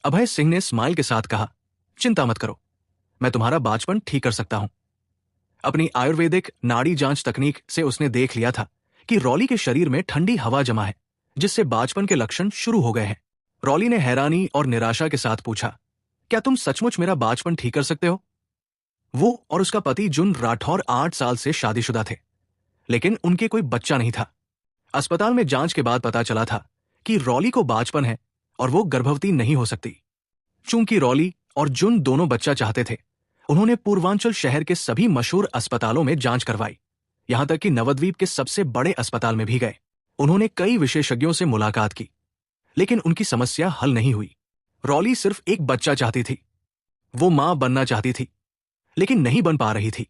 अभय सिंह ने स्माइल के साथ कहा, चिंता मत करो, मैं तुम्हारा बाचपन ठीक कर सकता हूं। अपनी आयुर्वेदिक नाड़ी जांच तकनीक से उसने देख लिया था कि रॉली के शरीर में ठंडी हवा जमा है, जिससे बाचपन के लक्षण शुरू हो गए हैं। रॉली ने हैरानी और निराशा के साथ पूछा, क्या तुम सचमुच मेरा बाचपन ठीक कर सकते हो? वो और उसका पति जुन राठौर 8 साल से शादीशुदा थे, लेकिन उनके कोई बच्चा नहीं था। अस्पताल में जांच के बाद पता चला था कि रॉली को बाचपन है और वो गर्भवती नहीं हो सकती। चूंकि रॉली और जुन दोनों बच्चा चाहते थे, उन्होंने पूर्वांचल शहर के सभी मशहूर अस्पतालों में जांच करवाई, यहां तक कि नवद्वीप के सबसे बड़े अस्पताल में भी गए। उन्होंने कई विशेषज्ञों से मुलाकात की, लेकिन उनकी समस्या हल नहीं हुई। रॉली सिर्फ एक बच्चा चाहती थी। वो मां बनना चाहती थी, लेकिन नहीं बन पा रही थी।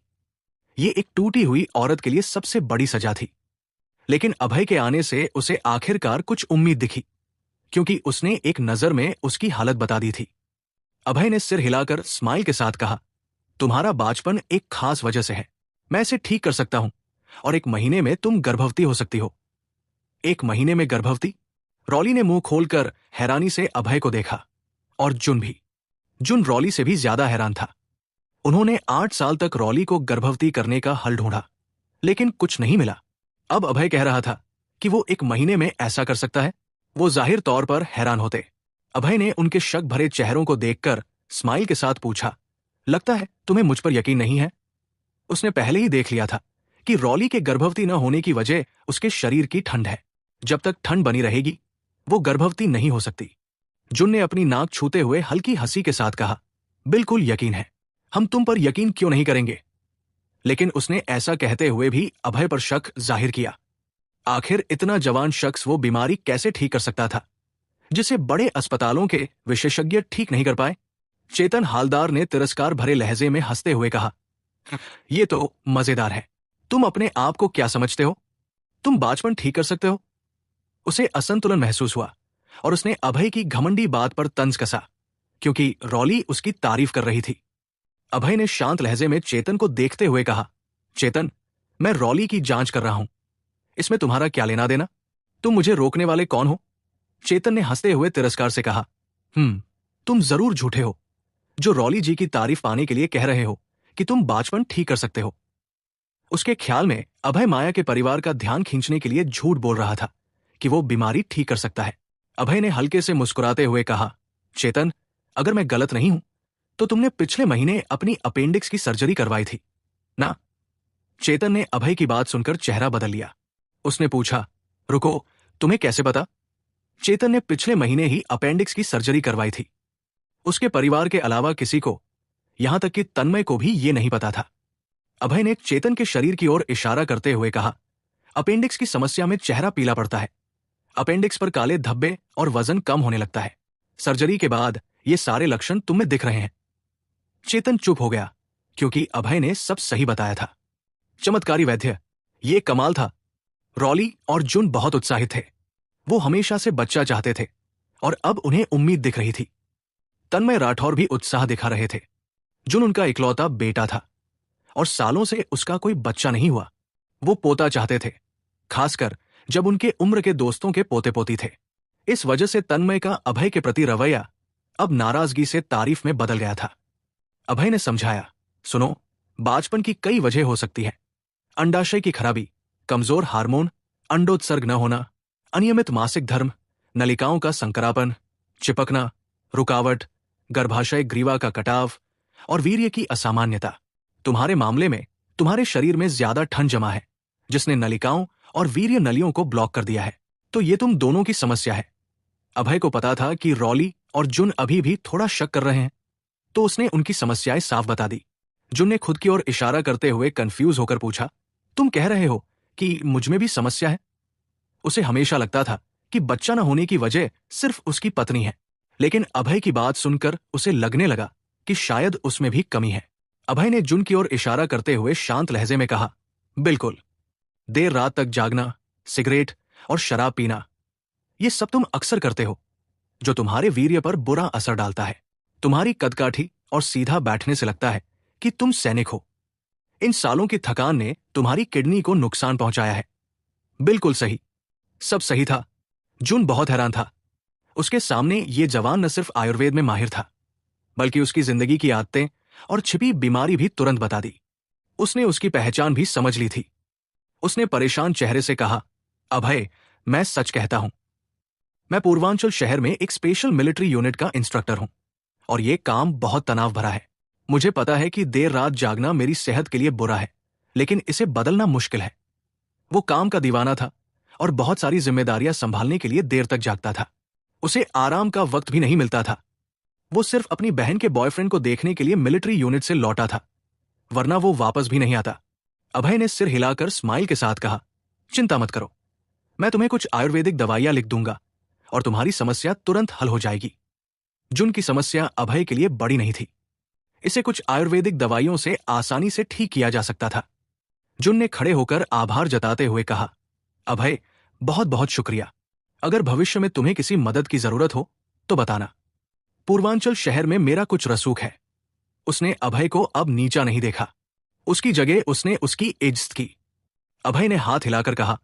ये एक टूटी हुई औरत के लिए सबसे बड़ी सजा थी। लेकिन अभय के आने से उसे आखिरकार कुछ उम्मीद दिखी, क्योंकि उसने एक नजर में उसकी हालत बता दी थी। अभय ने सिर हिलाकर स्माइल के साथ कहा, तुम्हारा बाचपन एक खास वजह से है, मैं इसे ठीक कर सकता हूं और 1 महीने में तुम गर्भवती हो सकती हो। 1 महीने में गर्भवती? रॉली ने मुंह खोलकर हैरानी से अभय को देखा, और जुन भी। जुन रॉली से भी ज्यादा हैरान था। उन्होंने 8 साल तक रॉली को गर्भवती करने का हल ढूंढा, लेकिन कुछ नहीं मिला। अब अभय कह रहा था कि वो 1 महीने में ऐसा कर सकता है। वो जाहिर तौर पर हैरान होते। अभय ने उनके शक भरे चेहरों को देखकर स्माइल के साथ पूछा, लगता है तुम्हें मुझ पर यकीन नहीं है? उसने पहले ही देख लिया था कि रॉली के गर्भवती न होने की वजह उसके शरीर की ठंड है। जब तक ठंड बनी रहेगी, वो गर्भवती नहीं हो सकती। जुन ने अपनी नाक छूते हुए हल्की हंसी के साथ कहा, बिल्कुल यकीन है, हम तुम पर यकीन क्यों नहीं करेंगे? लेकिन उसने ऐसा कहते हुए भी अभय पर शक जाहिर किया। आखिर इतना जवान शख्स वो बीमारी कैसे ठीक कर सकता था, जिसे बड़े अस्पतालों के विशेषज्ञ ठीक नहीं कर पाए? चेतन हालदार ने तिरस्कार भरे लहजे में हंसते हुए कहा, ये तो मजेदार है। तुम अपने आप को क्या समझते हो? तुम बाचपन ठीक कर सकते हो? उसे असंतुलन महसूस हुआ और उसने अभय की घमंडी बात पर तंज कसा, क्योंकि रॉली उसकी तारीफ कर रही थी। अभय ने शांत लहजे में चेतन को देखते हुए कहा, चेतन, मैं रॉली की जांच कर रहा हूं, इसमें तुम्हारा क्या लेना देना? तुम मुझे रोकने वाले कौन हो? चेतन ने हंसते हुए तिरस्कार से कहा, तुम जरूर झूठे हो, जो रॉली जी की तारीफ पाने के लिए कह रहे हो कि तुम बाचपन ठीक कर सकते हो। उसके ख्याल में अभय माया के परिवार का ध्यान खींचने के लिए झूठ बोल रहा था कि वो बीमारी ठीक कर सकता है। अभय ने हल्के से मुस्कुराते हुए कहा, चेतन, अगर मैं गलत नहीं हूं तो तुमने पिछले महीने अपनी अपेंडिक्स की सर्जरी करवाई थी ना? चेतन ने अभय की बात सुनकर चेहरा बदल लिया। उसने पूछा, रुको, तुम्हें कैसे पता? चेतन ने पिछले महीने ही अपेंडिक्स की सर्जरी करवाई थी। उसके परिवार के अलावा किसी को, यहां तक कि तन्मय को भी ये नहीं पता था। अभय ने चेतन के शरीर की ओर इशारा करते हुए कहा, अपेंडिक्स की समस्या में चेहरा पीला पड़ता है, अपेंडिक्स पर काले धब्बे और वजन कम होने लगता है। सर्जरी के बाद ये सारे लक्षण तुम में दिख रहे हैं। चेतन चुप हो गया, क्योंकि अभय ने सब सही बताया था। चमत्कारी वैद्य, ये कमाल था। रॉली और जुन बहुत उत्साहित थे। वो हमेशा से बच्चा चाहते थे और अब उन्हें उम्मीद दिख रही थी। तन्मय राठौर भी उत्साह दिखा रहे थे। जुन उनका इकलौता बेटा था और सालों से उसका कोई बच्चा नहीं हुआ। वो पोता चाहते थे, खासकर जब उनके उम्र के दोस्तों के पोते पोती थे। इस वजह से तन्मय का अभय के प्रति रवैया अब नाराजगी से तारीफ में बदल गया था। अभय ने समझाया, सुनो, बाचपन की कई वजह हो सकती है। अंडाशय की खराबी, कमजोर हार्मोन, अंडोत्सर्ग न होना, अनियमित मासिक धर्म, नलिकाओं का संकरापन, चिपकना, रुकावट, गर्भाशय ग्रीवा का कटाव और वीर्य की असामान्यता। तुम्हारे मामले में तुम्हारे शरीर में ज्यादा ठंड जमा है, जिसने नलिकाओं और वीर्य नलियों को ब्लॉक कर दिया है। तो ये तुम दोनों की समस्या है। अभय को पता था कि रॉली और जुन अभी भी थोड़ा शक कर रहे हैं, तो उसने उनकी समस्याएं साफ बता दी। जुन ने खुद की ओर इशारा करते हुए कंफ्यूज होकर पूछा, तुम कह रहे हो कि मुझ में भी समस्या है? उसे हमेशा लगता था कि बच्चा न होने की वजह सिर्फ उसकी पत्नी है, लेकिन अभय की बात सुनकर उसे लगने लगा कि शायद उसमें भी कमी है। अभय ने जुन की ओर इशारा करते हुए शांत लहजे में कहा, बिल्कुल, देर रात तक जागना, सिगरेट और शराब पीना, ये सब तुम अक्सर करते हो, जो तुम्हारे वीर्य पर बुरा असर डालता है। तुम्हारी कदकाठी और सीधा बैठने से लगता है कि तुम सैनिक हो। इन सालों की थकान ने तुम्हारी किडनी को नुकसान पहुंचाया है। बिल्कुल सही, सब सही था। जुन बहुत हैरान था। उसके सामने ये जवान न सिर्फ आयुर्वेद में माहिर था, बल्कि उसकी जिंदगी की आदतें और छिपी बीमारी भी तुरंत बता दी। उसने उसकी पहचान भी समझ ली थी। उसने परेशान चेहरे से कहा, अभय, मैं सच कहता हूं, मैं पूर्वांचल शहर में एक स्पेशल मिलिट्री यूनिट का इंस्ट्रक्टर हूं और ये काम बहुत तनाव भरा है। मुझे पता है कि देर रात जागना मेरी सेहत के लिए बुरा है, लेकिन इसे बदलना मुश्किल है। वो काम का दीवाना था और बहुत सारी जिम्मेदारियां संभालने के लिए देर तक जागता था। उसे आराम का वक्त भी नहीं मिलता था। वो सिर्फ अपनी बहन के बॉयफ्रेंड को देखने के लिए मिलिट्री यूनिट से लौटा था, वरना वो वापस भी नहीं आता। अभय ने सिर हिलाकर स्माइल के साथ कहा, चिंता मत करो, मैं तुम्हें कुछ आयुर्वेदिक दवाइयां लिख दूंगा और तुम्हारी समस्या तुरंत हल हो जाएगी। जुन की समस्या अभय के लिए बड़ी नहीं थी। इसे कुछ आयुर्वेदिक दवाइयों से आसानी से ठीक किया जा सकता था। जुन ने खड़े होकर आभार जताते हुए कहा, अभय, बहुत बहुत शुक्रिया। अगर भविष्य में तुम्हें किसी मदद की जरूरत हो तो बताना। पूर्वांचल शहर में मेरा कुछ रसूख है। उसने अभय को अब नीचा नहीं देखा, उसकी जगह उसने उसकी इज्जत की। अभय ने हाथ हिलाकर कहा,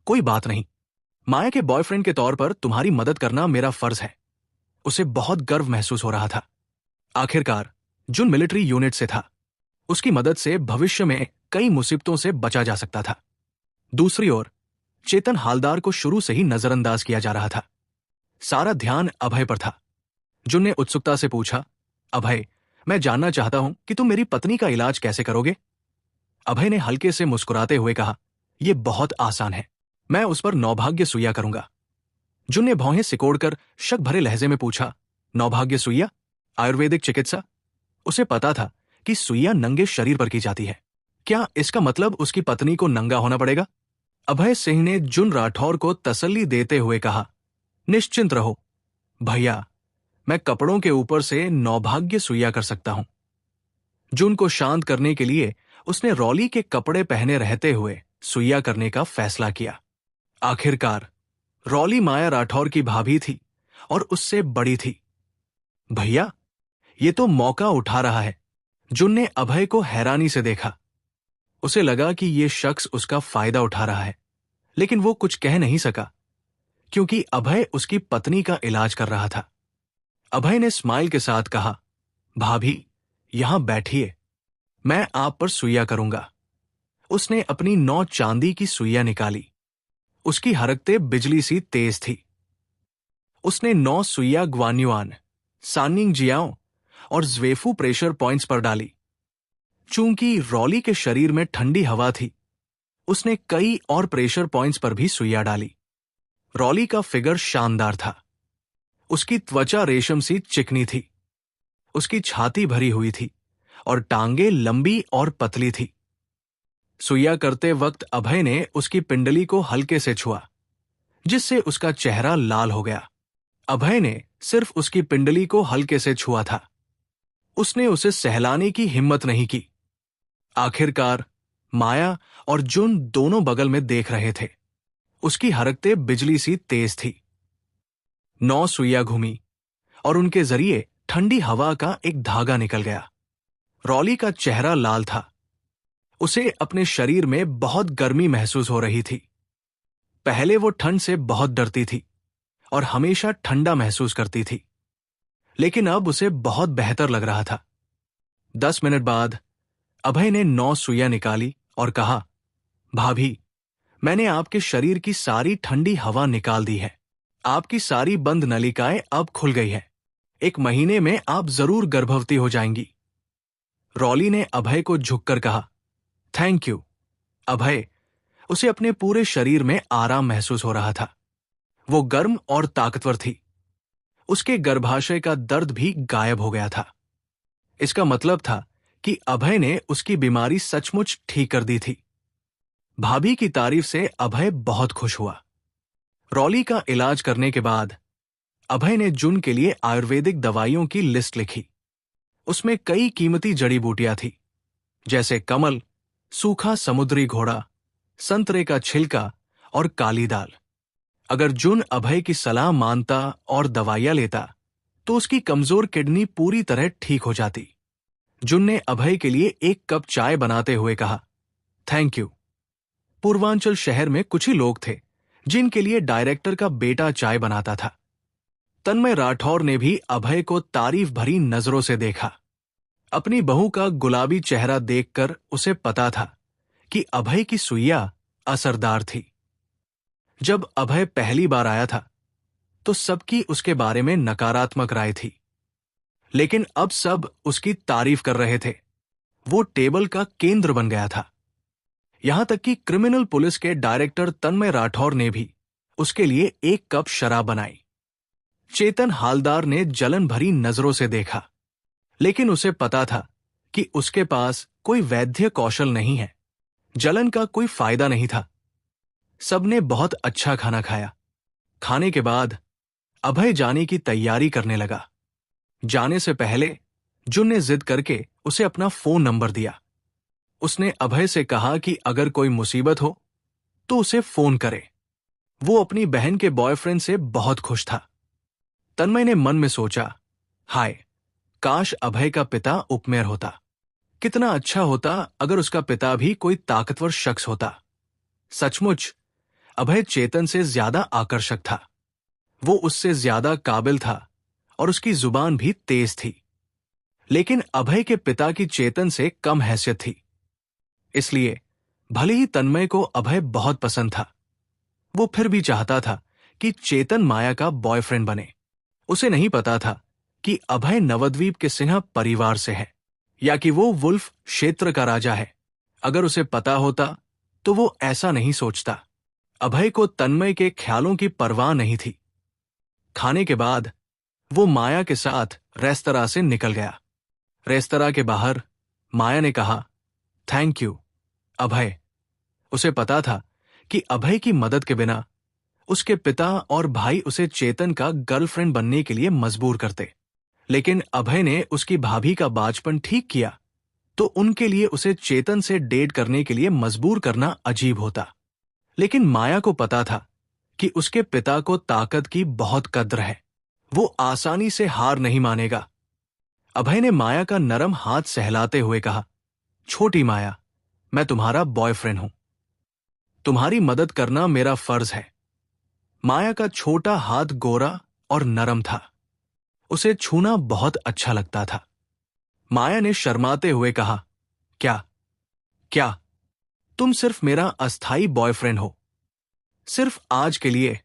कोई बात नहीं, माया के बॉयफ्रेंड के तौर पर तुम्हारी मदद करना मेरा फर्ज है। उसे बहुत गर्व महसूस हो रहा था। आखिरकार जुन मिलिट्री यूनिट से था। उसकी मदद से भविष्य में कई मुसीबतों से बचा जा सकता था। दूसरी ओर चेतन हालदार को शुरू से ही नजरअंदाज किया जा रहा था। सारा ध्यान अभय पर था। जुन ने उत्सुकता से पूछा, अभय, मैं जानना चाहता हूं कि तुम मेरी पत्नी का इलाज कैसे करोगे? अभय ने हल्के से मुस्कुराते हुए कहा, यह बहुत आसान है, मैं उस पर नौभाग्य सुइया करूंगा। जुन ने भौहें सिकोड़कर शक भरे लहजे में पूछा, नौभाग्य सुइया? आयुर्वेदिक चिकित्सा? उसे पता था कि सुइया नंगे शरीर पर की जाती है। क्या इसका मतलब उसकी पत्नी को नंगा होना पड़ेगा? अभय सिंह ने जुन राठौर को तसल्ली देते हुए कहा, निश्चिंत रहो भैया, मैं कपड़ों के ऊपर से नौभाग्य सुइया कर सकता हूं। जुन को शांत करने के लिए उसने रॉली के कपड़े पहने रहते हुए सुइया करने का फैसला किया। आखिरकार रॉली माया राठौर की भाभी थी और उससे बड़ी थी। भैया, ये तो मौका उठा रहा है। जुन ने अभय को हैरानी से देखा। उसे लगा कि ये शख्स उसका फायदा उठा रहा है, लेकिन वो कुछ कह नहीं सका क्योंकि अभय उसकी पत्नी का इलाज कर रहा था। अभय ने स्माइल के साथ कहा, भाभी, यहां बैठिए, मैं आप पर सुइया करूंगा। उसने अपनी 9 चांदी की सुइया निकाली। उसकी हरकतें बिजली सी तेज थी। उसने 9 सुइया ग्वान्युआन, सानिंग जियाओ और ज्वेफू प्रेशर पॉइंट्स पर डाली। चूंकि रॉली के शरीर में ठंडी हवा थी, उसने कई और प्रेशर पॉइंट्स पर भी सुइया डाली। रॉली का फिगर शानदार था। उसकी त्वचा रेशम सी चिकनी थी। उसकी छाती भरी हुई थी और टांगे लंबी और पतली थी। सुइया करते वक्त अभय ने उसकी पिंडली को हल्के से छुआ, जिससे उसका चेहरा लाल हो गया। अभय ने सिर्फ उसकी पिंडली को हल्के से छुआ था, उसने उसे सहलाने की हिम्मत नहीं की। आखिरकार माया और जुन दोनों बगल में देख रहे थे। उसकी हरकतें बिजली सी तेज थी। 9 सुइया घूमी और उनके जरिए ठंडी हवा का एक धागा निकल गया। रॉली का चेहरा लाल था। उसे अपने शरीर में बहुत गर्मी महसूस हो रही थी। पहले वो ठंड से बहुत डरती थी और हमेशा ठंडा महसूस करती थी, लेकिन अब उसे बहुत बेहतर लग रहा था। 10 मिनट बाद अभय ने 9 सुइयां निकाली और कहा, भाभी, मैंने आपके शरीर की सारी ठंडी हवा निकाल दी है। आपकी सारी बंद नलिकाएं अब खुल गई है। 1 महीने में आप जरूर गर्भवती हो जाएंगी। रॉली ने अभय को झुककर कहा, थैंक यू। अभय, उसे अपने पूरे शरीर में आराम महसूस हो रहा था। वो गर्म और ताकतवर थी। उसके गर्भाशय का दर्द भी गायब हो गया था। इसका मतलब था कि अभय ने उसकी बीमारी सचमुच ठीक कर दी थी। भाभी की तारीफ से अभय बहुत खुश हुआ। रॉली का इलाज करने के बाद अभय ने जुन के लिए आयुर्वेदिक दवाइयों की लिस्ट लिखी। उसमें कई कीमती जड़ी बूटियां थी, जैसे कमल, सूखा समुद्री घोड़ा, संतरे का छिलका और काली दाल। अगर जुन अभय की सलाह मानता और दवाइयां लेता तो उसकी कमजोर किडनी पूरी तरह ठीक हो जाती। जुन ने अभय के लिए 1 कप चाय बनाते हुए कहा, थैंक यू। पूर्वांचल शहर में कुछ ही लोग थे जिनके लिए डायरेक्टर का बेटा चाय बनाता था। तन्मय राठौर ने भी अभय को तारीफ भरी नजरों से देखा। अपनी बहू का गुलाबी चेहरा देखकर उसे पता था कि अभय की सुइया असरदार थी। जब अभय पहली बार आया था तो सबकी उसके बारे में नकारात्मक राय थी, लेकिन अब सब उसकी तारीफ कर रहे थे। वो टेबल का केंद्र बन गया था। यहां तक कि क्रिमिनल पुलिस के डायरेक्टर तन्मय राठौर ने भी उसके लिए एक कप शराब बनाई। चेतन हालदार ने जलन भरी नजरों से देखा, लेकिन उसे पता था कि उसके पास कोई वैद्य कौशल नहीं है। जलन का कोई फायदा नहीं था। सबने बहुत अच्छा खाना खाया। खाने के बाद अभय जाने की तैयारी करने लगा। जाने से पहले जुन ने जिद करके उसे अपना फोन नंबर दिया। उसने अभय से कहा कि अगर कोई मुसीबत हो तो उसे फोन करे। वो अपनी बहन के बॉयफ्रेंड से बहुत खुश था। तन्मय ने मन में सोचा, हाय, काश अभय का पिता उपमेयर होता। कितना अच्छा होता अगर उसका पिता भी कोई ताकतवर शख्स होता। सचमुच अभय चेतन से ज्यादा आकर्षक था। वो उससे ज्यादा काबिल था और उसकी जुबान भी तेज थी। लेकिन अभय के पिता की चेतन से कम हैसियत थी। इसलिए भले ही तन्मय को अभय बहुत पसंद था, वो फिर भी चाहता था कि चेतन माया का बॉयफ्रेंड बने। उसे नहीं पता था कि अभय नवद्वीप के सिन्हा परिवार से है या कि वो वुल्फ क्षेत्र का राजा है। अगर उसे पता होता तो वो ऐसा नहीं सोचता। अभय को तन्मय के ख्यालों की परवाह नहीं थी। खाने के बाद वो माया के साथ रेस्तरां से निकल गया। रेस्तरां के बाहर माया ने कहा, थैंक यू अभय। उसे पता था कि अभय की मदद के बिना उसके पिता और भाई उसे चेतन का गर्लफ्रेंड बनने के लिए मजबूर करते। लेकिन अभय ने उसकी भाभी का बाचपन ठीक किया तो उनके लिए उसे चेतन से डेट करने के लिए मजबूर करना अजीब होता। लेकिन माया को पता था कि उसके पिता को ताकत की बहुत कद्र है। वो आसानी से हार नहीं मानेगा। अभय ने माया का नरम हाथ सहलाते हुए कहा, छोटी माया, मैं तुम्हारा बॉयफ्रेंड हूं। तुम्हारी मदद करना मेरा फर्ज है। माया का छोटा हाथ गोरा और नरम था। उसे छूना बहुत अच्छा लगता था। माया ने शर्माते हुए कहा, क्या क्या तुम सिर्फ मेरा अस्थाई बॉयफ्रेंड हो? सिर्फ आज के लिए।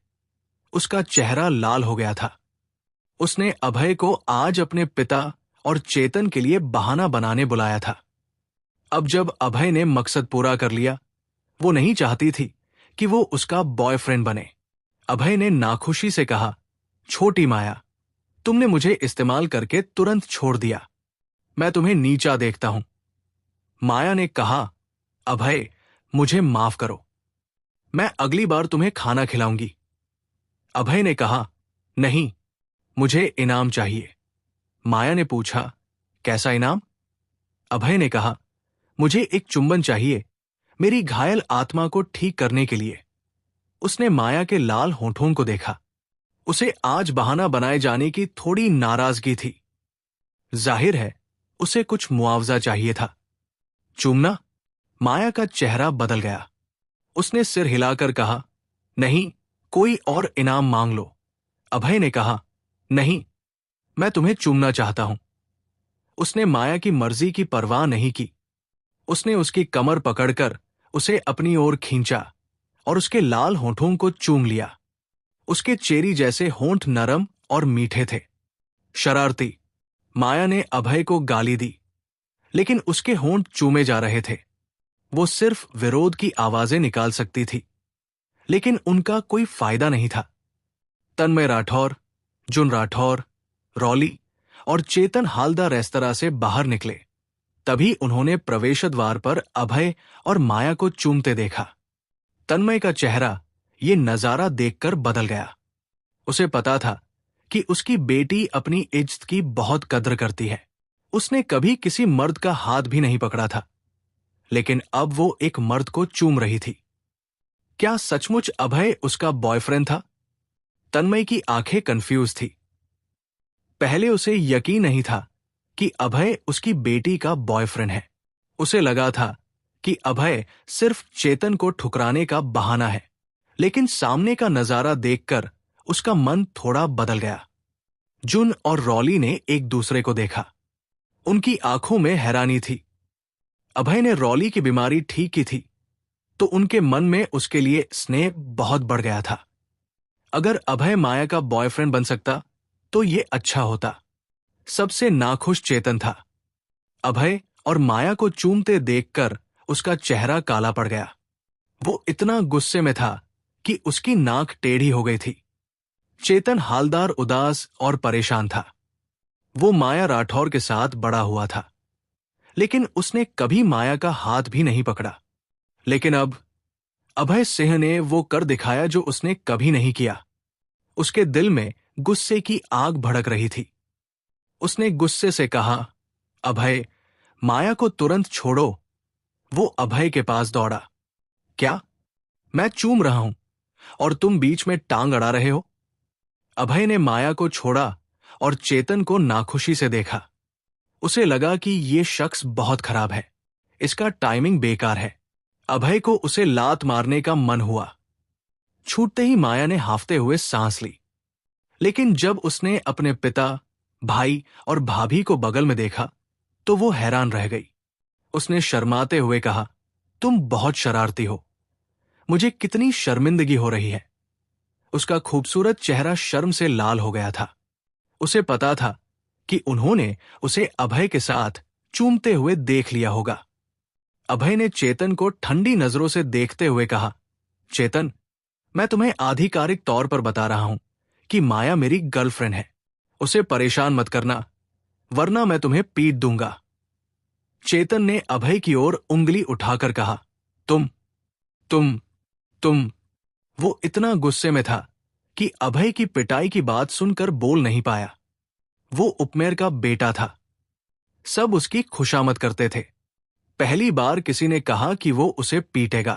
उसका चेहरा लाल हो गया था। उसने अभय को आज अपने पिता और चेतन के लिए बहाना बनाने बुलाया था। अब जब अभय ने मकसद पूरा कर लिया, वो नहीं चाहती थी कि वो उसका बॉयफ्रेंड बने। अभय ने नाखुशी से कहा, छोटी माया, तुमने मुझे इस्तेमाल करके तुरंत छोड़ दिया। मैं तुम्हें नीचा देखता हूं। माया ने कहा, अभय, मुझे माफ करो। मैं अगली बार तुम्हें खाना खिलाऊंगी। अभय ने कहा, नहीं, मुझे इनाम चाहिए। माया ने पूछा, कैसा इनाम? अभय ने कहा, मुझे एक चुंबन चाहिए, मेरी घायल आत्मा को ठीक करने के लिए। उसने माया के लाल होठों को देखा। उसे आज बहाना बनाए जाने की थोड़ी नाराजगी थी। जाहिर है उसे कुछ मुआवजा चाहिए था। चूमना? माया का चेहरा बदल गया। उसने सिर हिलाकर कहा, नहीं, कोई और इनाम मांग लो। अभय ने कहा, नहीं, मैं तुम्हें चूमना चाहता हूं। उसने माया की मर्जी की परवाह नहीं की। उसने उसकी कमर पकड़कर उसे अपनी ओर खींचा और उसके लाल होठों को चूम लिया। उसके चेरी जैसे होंठ नरम और मीठे थे। शरारती। माया ने अभय को गाली दी, लेकिन उसके होंठ चूमे जा रहे थे। वो सिर्फ विरोध की आवाजें निकाल सकती थी, लेकिन उनका कोई फायदा नहीं था। तन्मय राठौर, जुन राठौर, रॉली और चेतन हालदा रेस्तरां से बाहर निकले। तभी उन्होंने प्रवेश द्वार पर अभय और माया को चूमते देखा। तन्मय का चेहरा ये नजारा देखकर बदल गया। उसे पता था कि उसकी बेटी अपनी इज्जत की बहुत कद्र करती है। उसने कभी किसी मर्द का हाथ भी नहीं पकड़ा था, लेकिन अब वो एक मर्द को चूम रही थी। क्या सचमुच अभय उसका बॉयफ्रेंड था? तन्मय की आंखें कंफ्यूज थी। पहले उसे यकीन नहीं था कि अभय उसकी बेटी का बॉयफ्रेंड है। उसे लगा था कि अभय सिर्फ चेतन को ठुकराने का बहाना है, लेकिन सामने का नजारा देखकर उसका मन थोड़ा बदल गया। जुन और रॉली ने एक दूसरे को देखा। उनकी आंखों में हैरानी थी। अभय ने रॉली की बीमारी ठीक की थी तो उनके मन में उसके लिए स्नेह बहुत बढ़ गया था। अगर अभय माया का बॉयफ्रेंड बन सकता तो ये अच्छा होता। सबसे नाखुश चेतन था। अभय और माया को चूमते देखकर उसका चेहरा काला पड़ गया। वो इतना गुस्से में था कि उसकी नाक टेढ़ी हो गई थी। चेतन हालदार उदास और परेशान था। वो माया राठौर के साथ बड़ा हुआ था, लेकिन उसने कभी माया का हाथ भी नहीं पकड़ा। लेकिन अब अभय सिंह ने वो कर दिखाया जो उसने कभी नहीं किया। उसके दिल में गुस्से की आग भड़क रही थी। उसने गुस्से से कहा, अभय, माया को तुरंत छोड़ो। वो अभय के पास दौड़ा। क्या? मैं चूम रहा हूं और तुम बीच में टांग अड़ा रहे हो? अभय ने माया को छोड़ा और चेतन को नाखुशी से देखा। उसे लगा कि ये शख्स बहुत खराब है। इसका टाइमिंग बेकार है। अभय को उसे लात मारने का मन हुआ। छूटते ही माया ने हांफते हुए सांस ली। लेकिन जब उसने अपने पिता, भाई और भाभी को बगल में देखा तो वो हैरान रह गई। उसने शर्माते हुए कहा, तुम बहुत शरारती हो। मुझे कितनी शर्मिंदगी हो रही है। उसका खूबसूरत चेहरा शर्म से लाल हो गया था। उसे पता था कि उन्होंने उसे अभय के साथ चूमते हुए देख लिया होगा। अभय ने चेतन को ठंडी नजरों से देखते हुए कहा, चेतन, मैं तुम्हें आधिकारिक तौर पर बता रहा हूं कि माया मेरी गर्लफ्रेंड है। उसे परेशान मत करना, वरना मैं तुम्हें पीट दूंगा। चेतन ने अभय की ओर उंगली उठाकर कहा, तुम। वो इतना गुस्से में था कि अभय की पिटाई की बात सुनकर बोल नहीं पाया। वो उपमेयर का बेटा था। सब उसकी खुशामद करते थे। पहली बार किसी ने कहा कि वो उसे पीटेगा।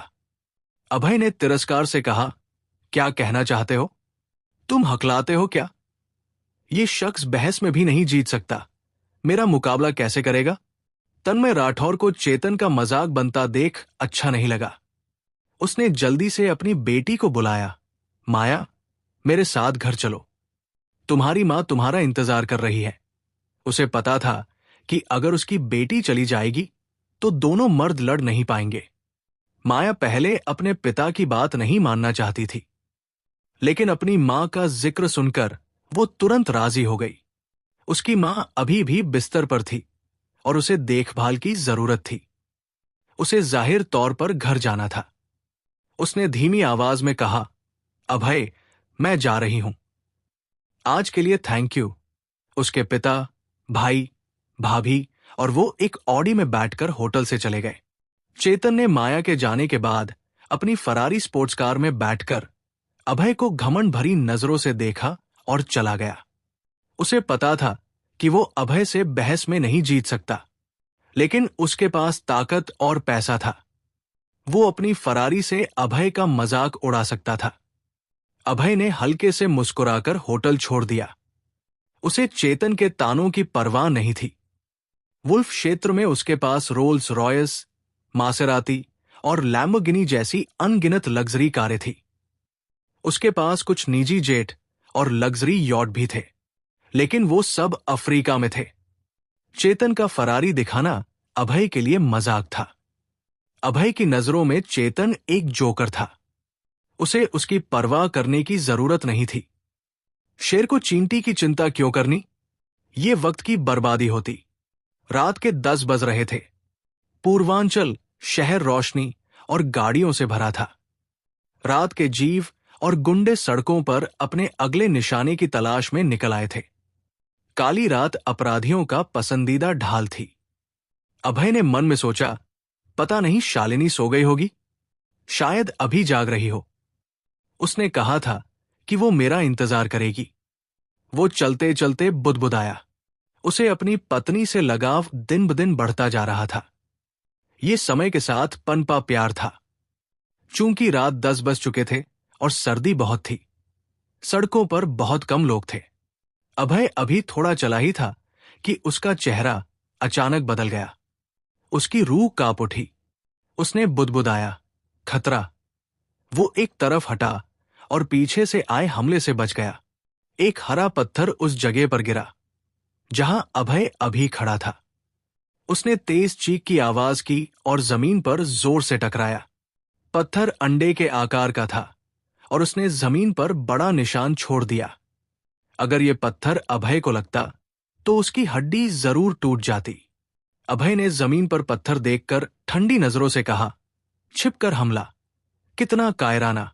अभय ने तिरस्कार से कहा, क्या कहना चाहते हो? तुम हकलाते हो क्या? ये शख्स बहस में भी नहीं जीत सकता, मेरा मुकाबला कैसे करेगा? तन्मय राठौर को चेतन का मजाक बनता देख अच्छा नहीं लगा। उसने जल्दी से अपनी बेटी को बुलाया। माया, मेरे साथ घर चलो। तुम्हारी मां तुम्हारा इंतजार कर रही है। उसे पता था कि अगर उसकी बेटी चली जाएगी तो दोनों मर्द लड़ नहीं पाएंगे। माया पहले अपने पिता की बात नहीं मानना चाहती थी, लेकिन अपनी मां का जिक्र सुनकर वो तुरंत राजी हो गई। उसकी मां अभी भी बिस्तर पर थी और उसे देखभाल की जरूरत थी। उसे जाहिर तौर पर घर जाना था। उसने धीमी आवाज में कहा, अभय, मैं जा रही हूं। आज के लिए थैंक यू। उसके पिता, भाई, भाभी और वो एक ऑडी में बैठकर होटल से चले गए। चेतन ने माया के जाने के बाद अपनी फरारी स्पोर्ट्स कार में बैठकर अभय को घमंड भरी नजरों से देखा और चला गया। उसे पता था कि वो अभय से बहस में नहीं जीत सकता, लेकिन उसके पास ताकत और पैसा था। वो अपनी फरारी से अभय का मजाक उड़ा सकता था। अभय ने हल्के से मुस्कुराकर होटल छोड़ दिया। उसे चेतन के तानों की परवाह नहीं थी। वुल्फ क्षेत्र में उसके पास रोल्स रॉयस, मासेराती और लैम्बोर्गिनी जैसी अनगिनत लग्जरी कारें थी। उसके पास कुछ निजी जेट और लग्जरी यॉट भी थे, लेकिन वो सब अफ्रीका में थे। चेतन का फरारी दिखाना अभय के लिए मजाक था। अभय की नजरों में चेतन एक जोकर था। उसे उसकी परवाह करने की जरूरत नहीं थी। शेर को चींटी की चिंता क्यों करनी? ये वक्त की बर्बादी होती। रात के 10 बज रहे थे। पूर्वांचल शहर रोशनी और गाड़ियों से भरा था। रात के जीव और गुंडे सड़कों पर अपने अगले निशाने की तलाश में निकल आए थे। काली रात अपराधियों का पसंदीदा ढाल थी। अभय ने मन में सोचा, पता नहीं शालिनी सो गई होगी, शायद अभी जाग रही हो। उसने कहा था कि वो मेरा इंतजार करेगी। वो चलते चलते बुदबुदाया। उसे अपनी पत्नी से लगाव दिन ब दिन बढ़ता जा रहा था। ये समय के साथ पनपा प्यार था। चूंकि रात 10 बज चुके थे और सर्दी बहुत थी, सड़कों पर बहुत कम लोग थे। अभय अभी थोड़ा चला ही था कि उसका चेहरा अचानक बदल गया। उसकी रूह कांप उठी। उसने बुदबुदाया, खतरा। वो एक तरफ हटा और पीछे से आए हमले से बच गया। एक हरा पत्थर उस जगह पर गिरा जहां अभय अभी खड़ा था। उसने तेज चीख की आवाज की और जमीन पर जोर से टकराया। पत्थर अंडे के आकार का था और उसने जमीन पर बड़ा निशान छोड़ दिया। अगर ये पत्थर अभय को लगता तो उसकी हड्डी जरूर टूट जाती। अभय ने जमीन पर पत्थर देखकर ठंडी नजरों से कहा, छिपकर हमला, कितना कायराना।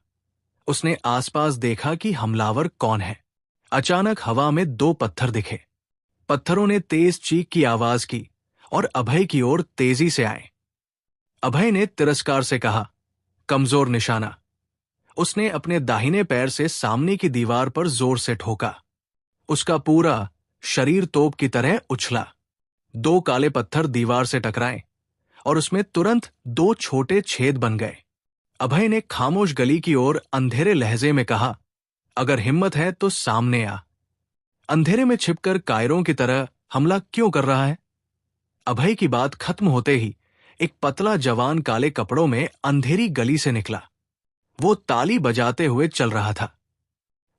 उसने आसपास देखा कि हमलावर कौन है। अचानक हवा में दो पत्थर दिखे। पत्थरों ने तेज चीख की आवाज की और अभय की ओर तेजी से आए। अभय ने तिरस्कार से कहा, कमजोर निशाना। उसने अपने दाहिने पैर से सामने की दीवार पर जोर से ठोका। उसका पूरा शरीर तोप की तरह उछला। दो काले पत्थर दीवार से टकराए और उसमें तुरंत दो छोटे छेद बन गए। अभय ने खामोश गली की ओर अंधेरे लहजे में कहा, अगर हिम्मत है तो सामने आ। अंधेरे में छिपकर कायरों की तरह हमला क्यों कर रहा है? अभय की बात खत्म होते ही एक पतला जवान काले कपड़ों में अंधेरी गली से निकला। वो ताली बजाते हुए चल रहा था।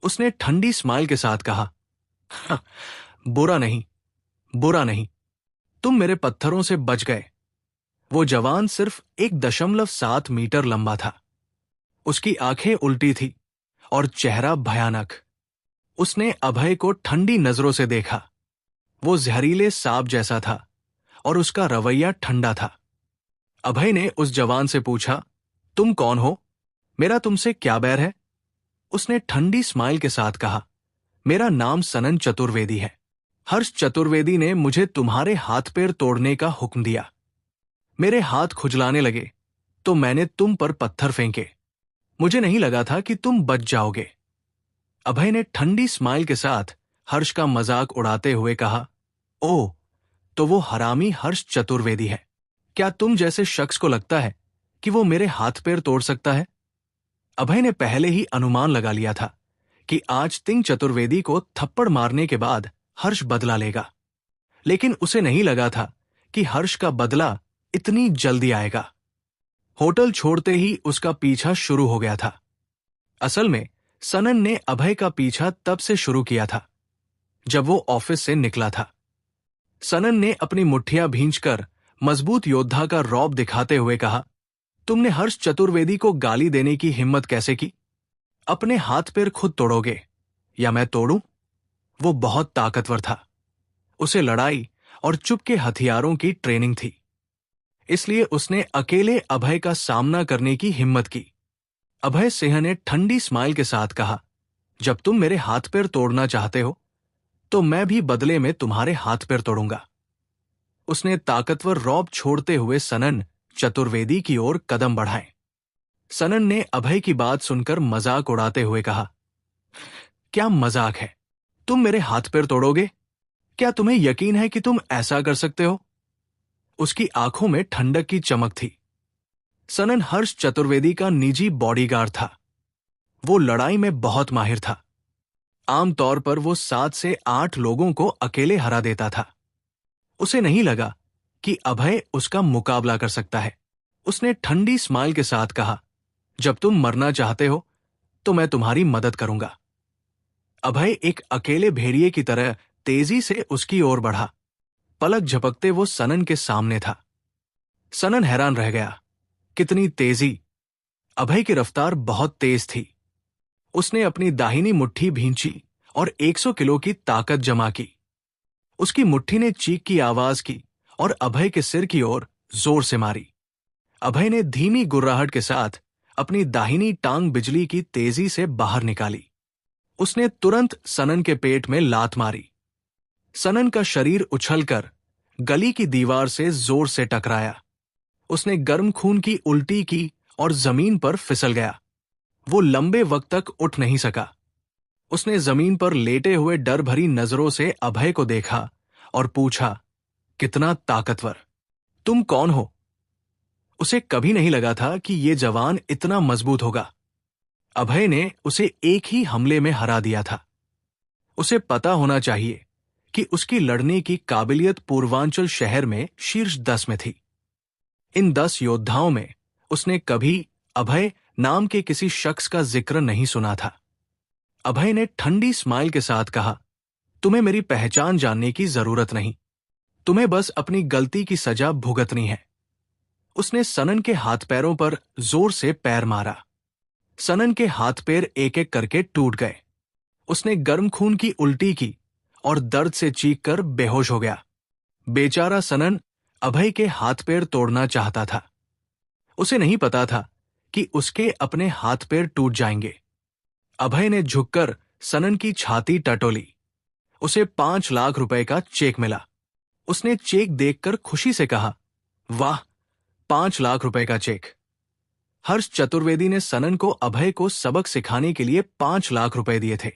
उसने ठंडी स्माइल के साथ कहा, बुरा नहीं, बुरा नहीं, तुम मेरे पत्थरों से बच गए। वो जवान सिर्फ 1.7 मीटर लंबा था। उसकी आंखें उल्टी थी और चेहरा भयानक। उसने अभय को ठंडी नजरों से देखा। वो जहरीले सांप जैसा था और उसका रवैया ठंडा था। अभय ने उस जवान से पूछा, तुम कौन हो? मेरा तुमसे क्या बैर है? उसने ठंडी स्माइल के साथ कहा, मेरा नाम सनन चतुर्वेदी है। हर्ष चतुर्वेदी ने मुझे तुम्हारे हाथ पैर तोड़ने का हुक्म दिया। मेरे हाथ खुजलाने लगे तो मैंने तुम पर पत्थर फेंके। मुझे नहीं लगा था कि तुम बच जाओगे। अभय ने ठंडी स्माइल के साथ हर्ष का मजाक उड़ाते हुए कहा, ओह, तो वो हरामी हर्ष चतुर्वेदी है। क्या तुम जैसे शख्स को लगता है कि वो मेरे हाथ पैर तोड़ सकता है? अभय ने पहले ही अनुमान लगा लिया था कि आज तिंग चतुर्वेदी को थप्पड़ मारने के बाद हर्ष बदला लेगा, लेकिन उसे नहीं लगा था कि हर्ष का बदला इतनी जल्दी आएगा। होटल छोड़ते ही उसका पीछा शुरू हो गया था। असल में सनन ने अभय का पीछा तब से शुरू किया था जब वो ऑफिस से निकला था। सनन ने अपनी मुट्ठियां भींचकर मजबूत योद्धा का रौब दिखाते हुए कहा, तुमने हर्ष चतुर्वेदी को गाली देने की हिम्मत कैसे की? अपने हाथ पैर खुद तोड़ोगे या मैं तोड़ूं? वो बहुत ताकतवर था। उसे लड़ाई और चुप के हथियारों की ट्रेनिंग थी, इसलिए उसने अकेले अभय का सामना करने की हिम्मत की। अभय सिंह ने ठंडी स्माइल के साथ कहा, जब तुम मेरे हाथ पैर तोड़ना चाहते हो तो मैं भी बदले में तुम्हारे हाथ पैर तोड़ूंगा। उसने ताकतवर रौब छोड़ते हुए सनन चतुर्वेदी की ओर कदम बढ़ाए। सनन ने अभय की बात सुनकर मजाक उड़ाते हुए कहा, क्या मजाक है? तुम मेरे हाथ पैर तोड़ोगे? क्या तुम्हें यकीन है कि तुम ऐसा कर सकते हो? उसकी आंखों में ठंडक की चमक थी। सनन हर्ष चतुर्वेदी का निजी बॉडीगार्ड था। वो लड़ाई में बहुत माहिर था। आमतौर पर वो 7 से 8 लोगों को अकेले हरा देता था। उसे नहीं लगा कि अभय उसका मुकाबला कर सकता है। उसने ठंडी स्माइल के साथ कहा, जब तुम मरना चाहते हो तो मैं तुम्हारी मदद करूंगा। अभय एक अकेले भेड़िए की तरह तेजी से उसकी ओर बढ़ा। पलक झपकते वो सनन के सामने था। सनन हैरान रह गया, कितनी तेजी! अभय की रफ्तार बहुत तेज थी। उसने अपनी दाहिनी मुट्ठी भींची और 100 किलो की ताकत जमा की। उसकी मुट्ठी ने चीख की आवाज की और अभय के सिर की ओर जोर से मारी। अभय ने धीमी गुर्राहट के साथ अपनी दाहिनी टांग बिजली की तेजी से बाहर निकाली। उसने तुरंत सनन के पेट में लात मारी। सनन का शरीर उछलकर गली की दीवार से जोर से टकराया। उसने गर्म खून की उल्टी की और जमीन पर फिसल गया। वो लंबे वक्त तक उठ नहीं सका। उसने जमीन पर लेटे हुए डर भरी नजरों से अभय को देखा और पूछा, कितना ताकतवर? तुम कौन हो? उसे कभी नहीं लगा था कि ये जवान इतना मजबूत होगा। अभय ने उसे एक ही हमले में हरा दिया था। उसे पता होना चाहिए कि उसकी लड़ने की काबिलियत पूर्वांचल शहर में शीर्ष 10 में थी। इन 10 योद्धाओं में उसने कभी अभय नाम के किसी शख्स का जिक्र नहीं सुना था। अभय ने ठंडी स्माइल के साथ कहा, तुम्हें मेरी पहचान जानने की जरूरत नहीं, तुम्हें बस अपनी गलती की सजा भुगतनी है। उसने सनन के हाथ पैरों पर जोर से पैर मारा। सनन के हाथ पैर एक एक करके टूट गए। उसने गर्म खून की उल्टी की और दर्द से चीख कर बेहोश हो गया। बेचारा सनन अभय के हाथ पैर तोड़ना चाहता था। उसे नहीं पता था कि उसके अपने हाथ पैर टूट जाएंगे। अभय ने झुककर सनन की छाती टटोली। उसे 5 लाख रुपए का चेक मिला। उसने चेक देखकर खुशी से कहा, वाह, 5 लाख रुपए का चेक। हर्ष चतुर्वेदी ने सनन को अभय को सबक सिखाने के लिए 5 लाख रुपए दिए थे,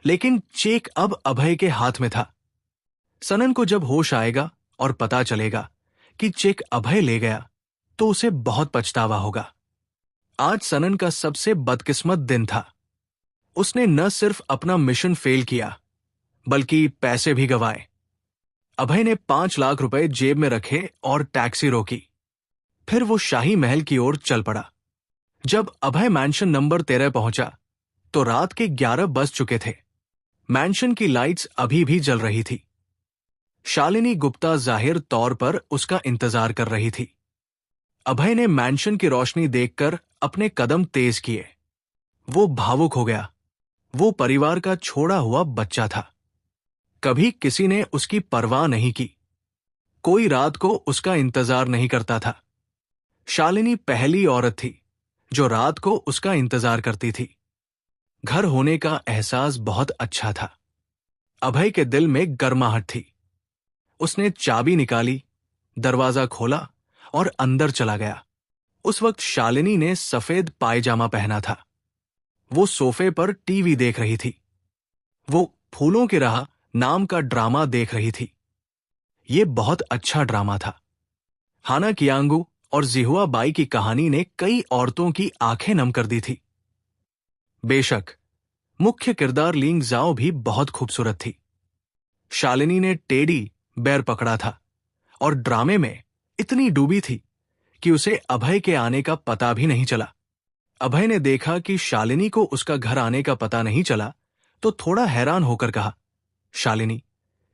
लेकिन चेक अब अभय के हाथ में था। सनन को जब होश आएगा और पता चलेगा कि चेक अभय ले गया तो उसे बहुत पछतावा होगा। आज सनन का सबसे बदकिस्मत दिन था। उसने न सिर्फ अपना मिशन फेल किया बल्कि पैसे भी गंवाए। अभय ने 5 लाख रुपए जेब में रखे और टैक्सी रोकी। फिर वो शाही महल की ओर चल पड़ा। जब अभय मैंशन नंबर 13 पहुंचा तो रात के 11 बज चुके थे। मैंशन की लाइट्स अभी भी जल रही थी। शालिनी गुप्ता जाहिर तौर पर उसका इंतजार कर रही थी। अभय ने मैंशन की रोशनी देखकर अपने कदम तेज किए। वो भावुक हो गया। वो परिवार का छोड़ा हुआ बच्चा था। कभी किसी ने उसकी परवाह नहीं की। कोई रात को उसका इंतजार नहीं करता था। शालिनी पहली औरत थी जो रात को उसका इंतजार करती थी। घर होने का एहसास बहुत अच्छा था। अभय के दिल में गर्माहट थी। उसने चाबी निकाली, दरवाजा खोला और अंदर चला गया। उस वक्त शालिनी ने सफेद पायजामा पहना था। वो सोफे पर टीवी देख रही थी। वो फूलों की राह नाम का ड्रामा देख रही थी। ये बहुत अच्छा ड्रामा था। हाना कियांगू और जिहुआ बाई की कहानी ने कई औरतों की आंखें नम कर दी थी। बेशक मुख्य किरदार लिंग जाओ भी बहुत खूबसूरत थी। शालिनी ने टेडी बैर पकड़ा था और ड्रामे में इतनी डूबी थी कि उसे अभय के आने का पता भी नहीं चला। अभय ने देखा कि शालिनी को उसका घर आने का पता नहीं चला तो थोड़ा हैरान होकर कहा, शालिनी,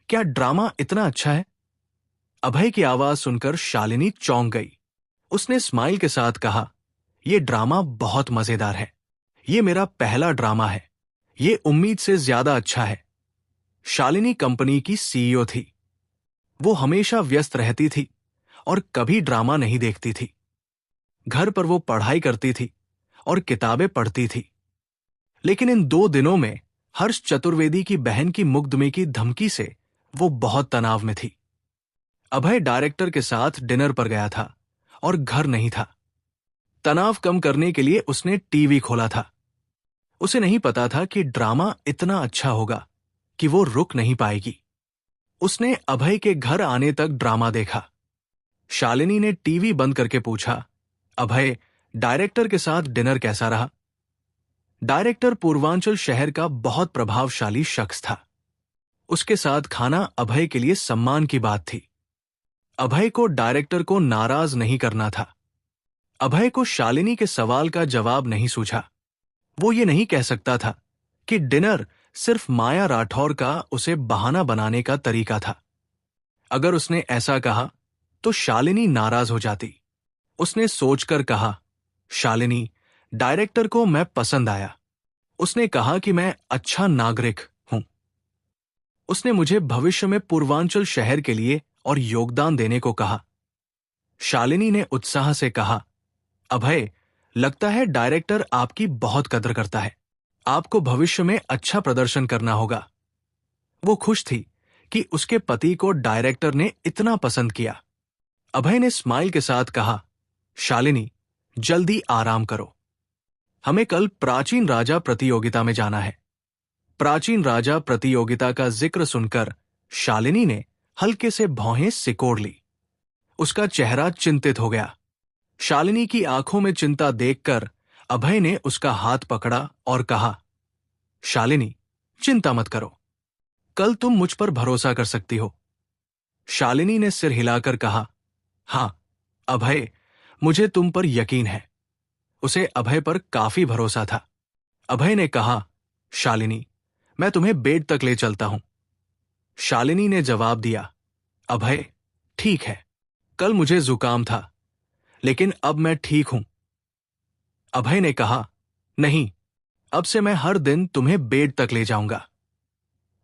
क्या ड्रामा इतना अच्छा है? अभय की आवाज सुनकर शालिनी चौंक गई। उसने स्माइल के साथ कहा, यह ड्रामा बहुत मजेदार है। ये मेरा पहला ड्रामा है। ये उम्मीद से ज्यादा अच्छा है। शालिनी कंपनी की सीईओ थी। वो हमेशा व्यस्त रहती थी और कभी ड्रामा नहीं देखती थी। घर पर वो पढ़ाई करती थी और किताबें पढ़ती थी। लेकिन इन 2 दिनों में हर्ष चतुर्वेदी की बहन की मुकदमे की धमकी से वो बहुत तनाव में थी। अभय डायरेक्टर के साथ डिनर पर गया था और घर नहीं था। तनाव कम करने के लिए उसने टीवी खोला था। उसे नहीं पता था कि ड्रामा इतना अच्छा होगा कि वो रुक नहीं पाएगी। उसने अभय के घर आने तक ड्रामा देखा। शालिनी ने टीवी बंद करके पूछा, अभय, डायरेक्टर के साथ डिनर कैसा रहा? डायरेक्टर पूर्वांचल शहर का बहुत प्रभावशाली शख्स था। उसके साथ खाना अभय के लिए सम्मान की बात थी। अभय को डायरेक्टर को नाराज नहीं करना था। अभय को शालिनी के सवाल का जवाब नहीं सूझा। वो ये नहीं कह सकता था कि डिनर सिर्फ माया राठौर का उसे बहाना बनाने का तरीका था। अगर उसने ऐसा कहा तो शालिनी नाराज हो जाती। उसने सोचकर कहा, शालिनी, डायरेक्टर को मैं पसंद आया। उसने कहा कि मैं अच्छा नागरिक हूं। उसने मुझे भविष्य में पूर्वांचल शहर के लिए और योगदान देने को कहा। शालिनी ने उत्साह से कहा, अभय, लगता है डायरेक्टर आपकी बहुत कदर करता है। आपको भविष्य में अच्छा प्रदर्शन करना होगा। वो खुश थी कि उसके पति को डायरेक्टर ने इतना पसंद किया। अभय ने स्माइल के साथ कहा, शालिनी, जल्दी आराम करो। हमें कल प्राचीन राजा प्रतियोगिता में जाना है। प्राचीन राजा प्रतियोगिता का जिक्र सुनकर शालिनी ने हल्के से भौहें सिकोड़ ली। उसका चेहरा चिंतित हो गया। शालिनी की आंखों में चिंता देखकर अभय ने उसका हाथ पकड़ा और कहा, शालिनी, चिंता मत करो। कल तुम मुझ पर भरोसा कर सकती हो। शालिनी ने सिर हिलाकर कहा, हां अभय, मुझे तुम पर यकीन है। उसे अभय पर काफी भरोसा था। अभय ने कहा, शालिनी, मैं तुम्हें बेड तक ले चलता हूं। शालिनी ने जवाब दिया, अभय, ठीक है, कल मुझे जुकाम था, लेकिन अब मैं ठीक हूं। अभय ने कहा, नहीं, अब से मैं हर दिन तुम्हें बेड तक ले जाऊंगा।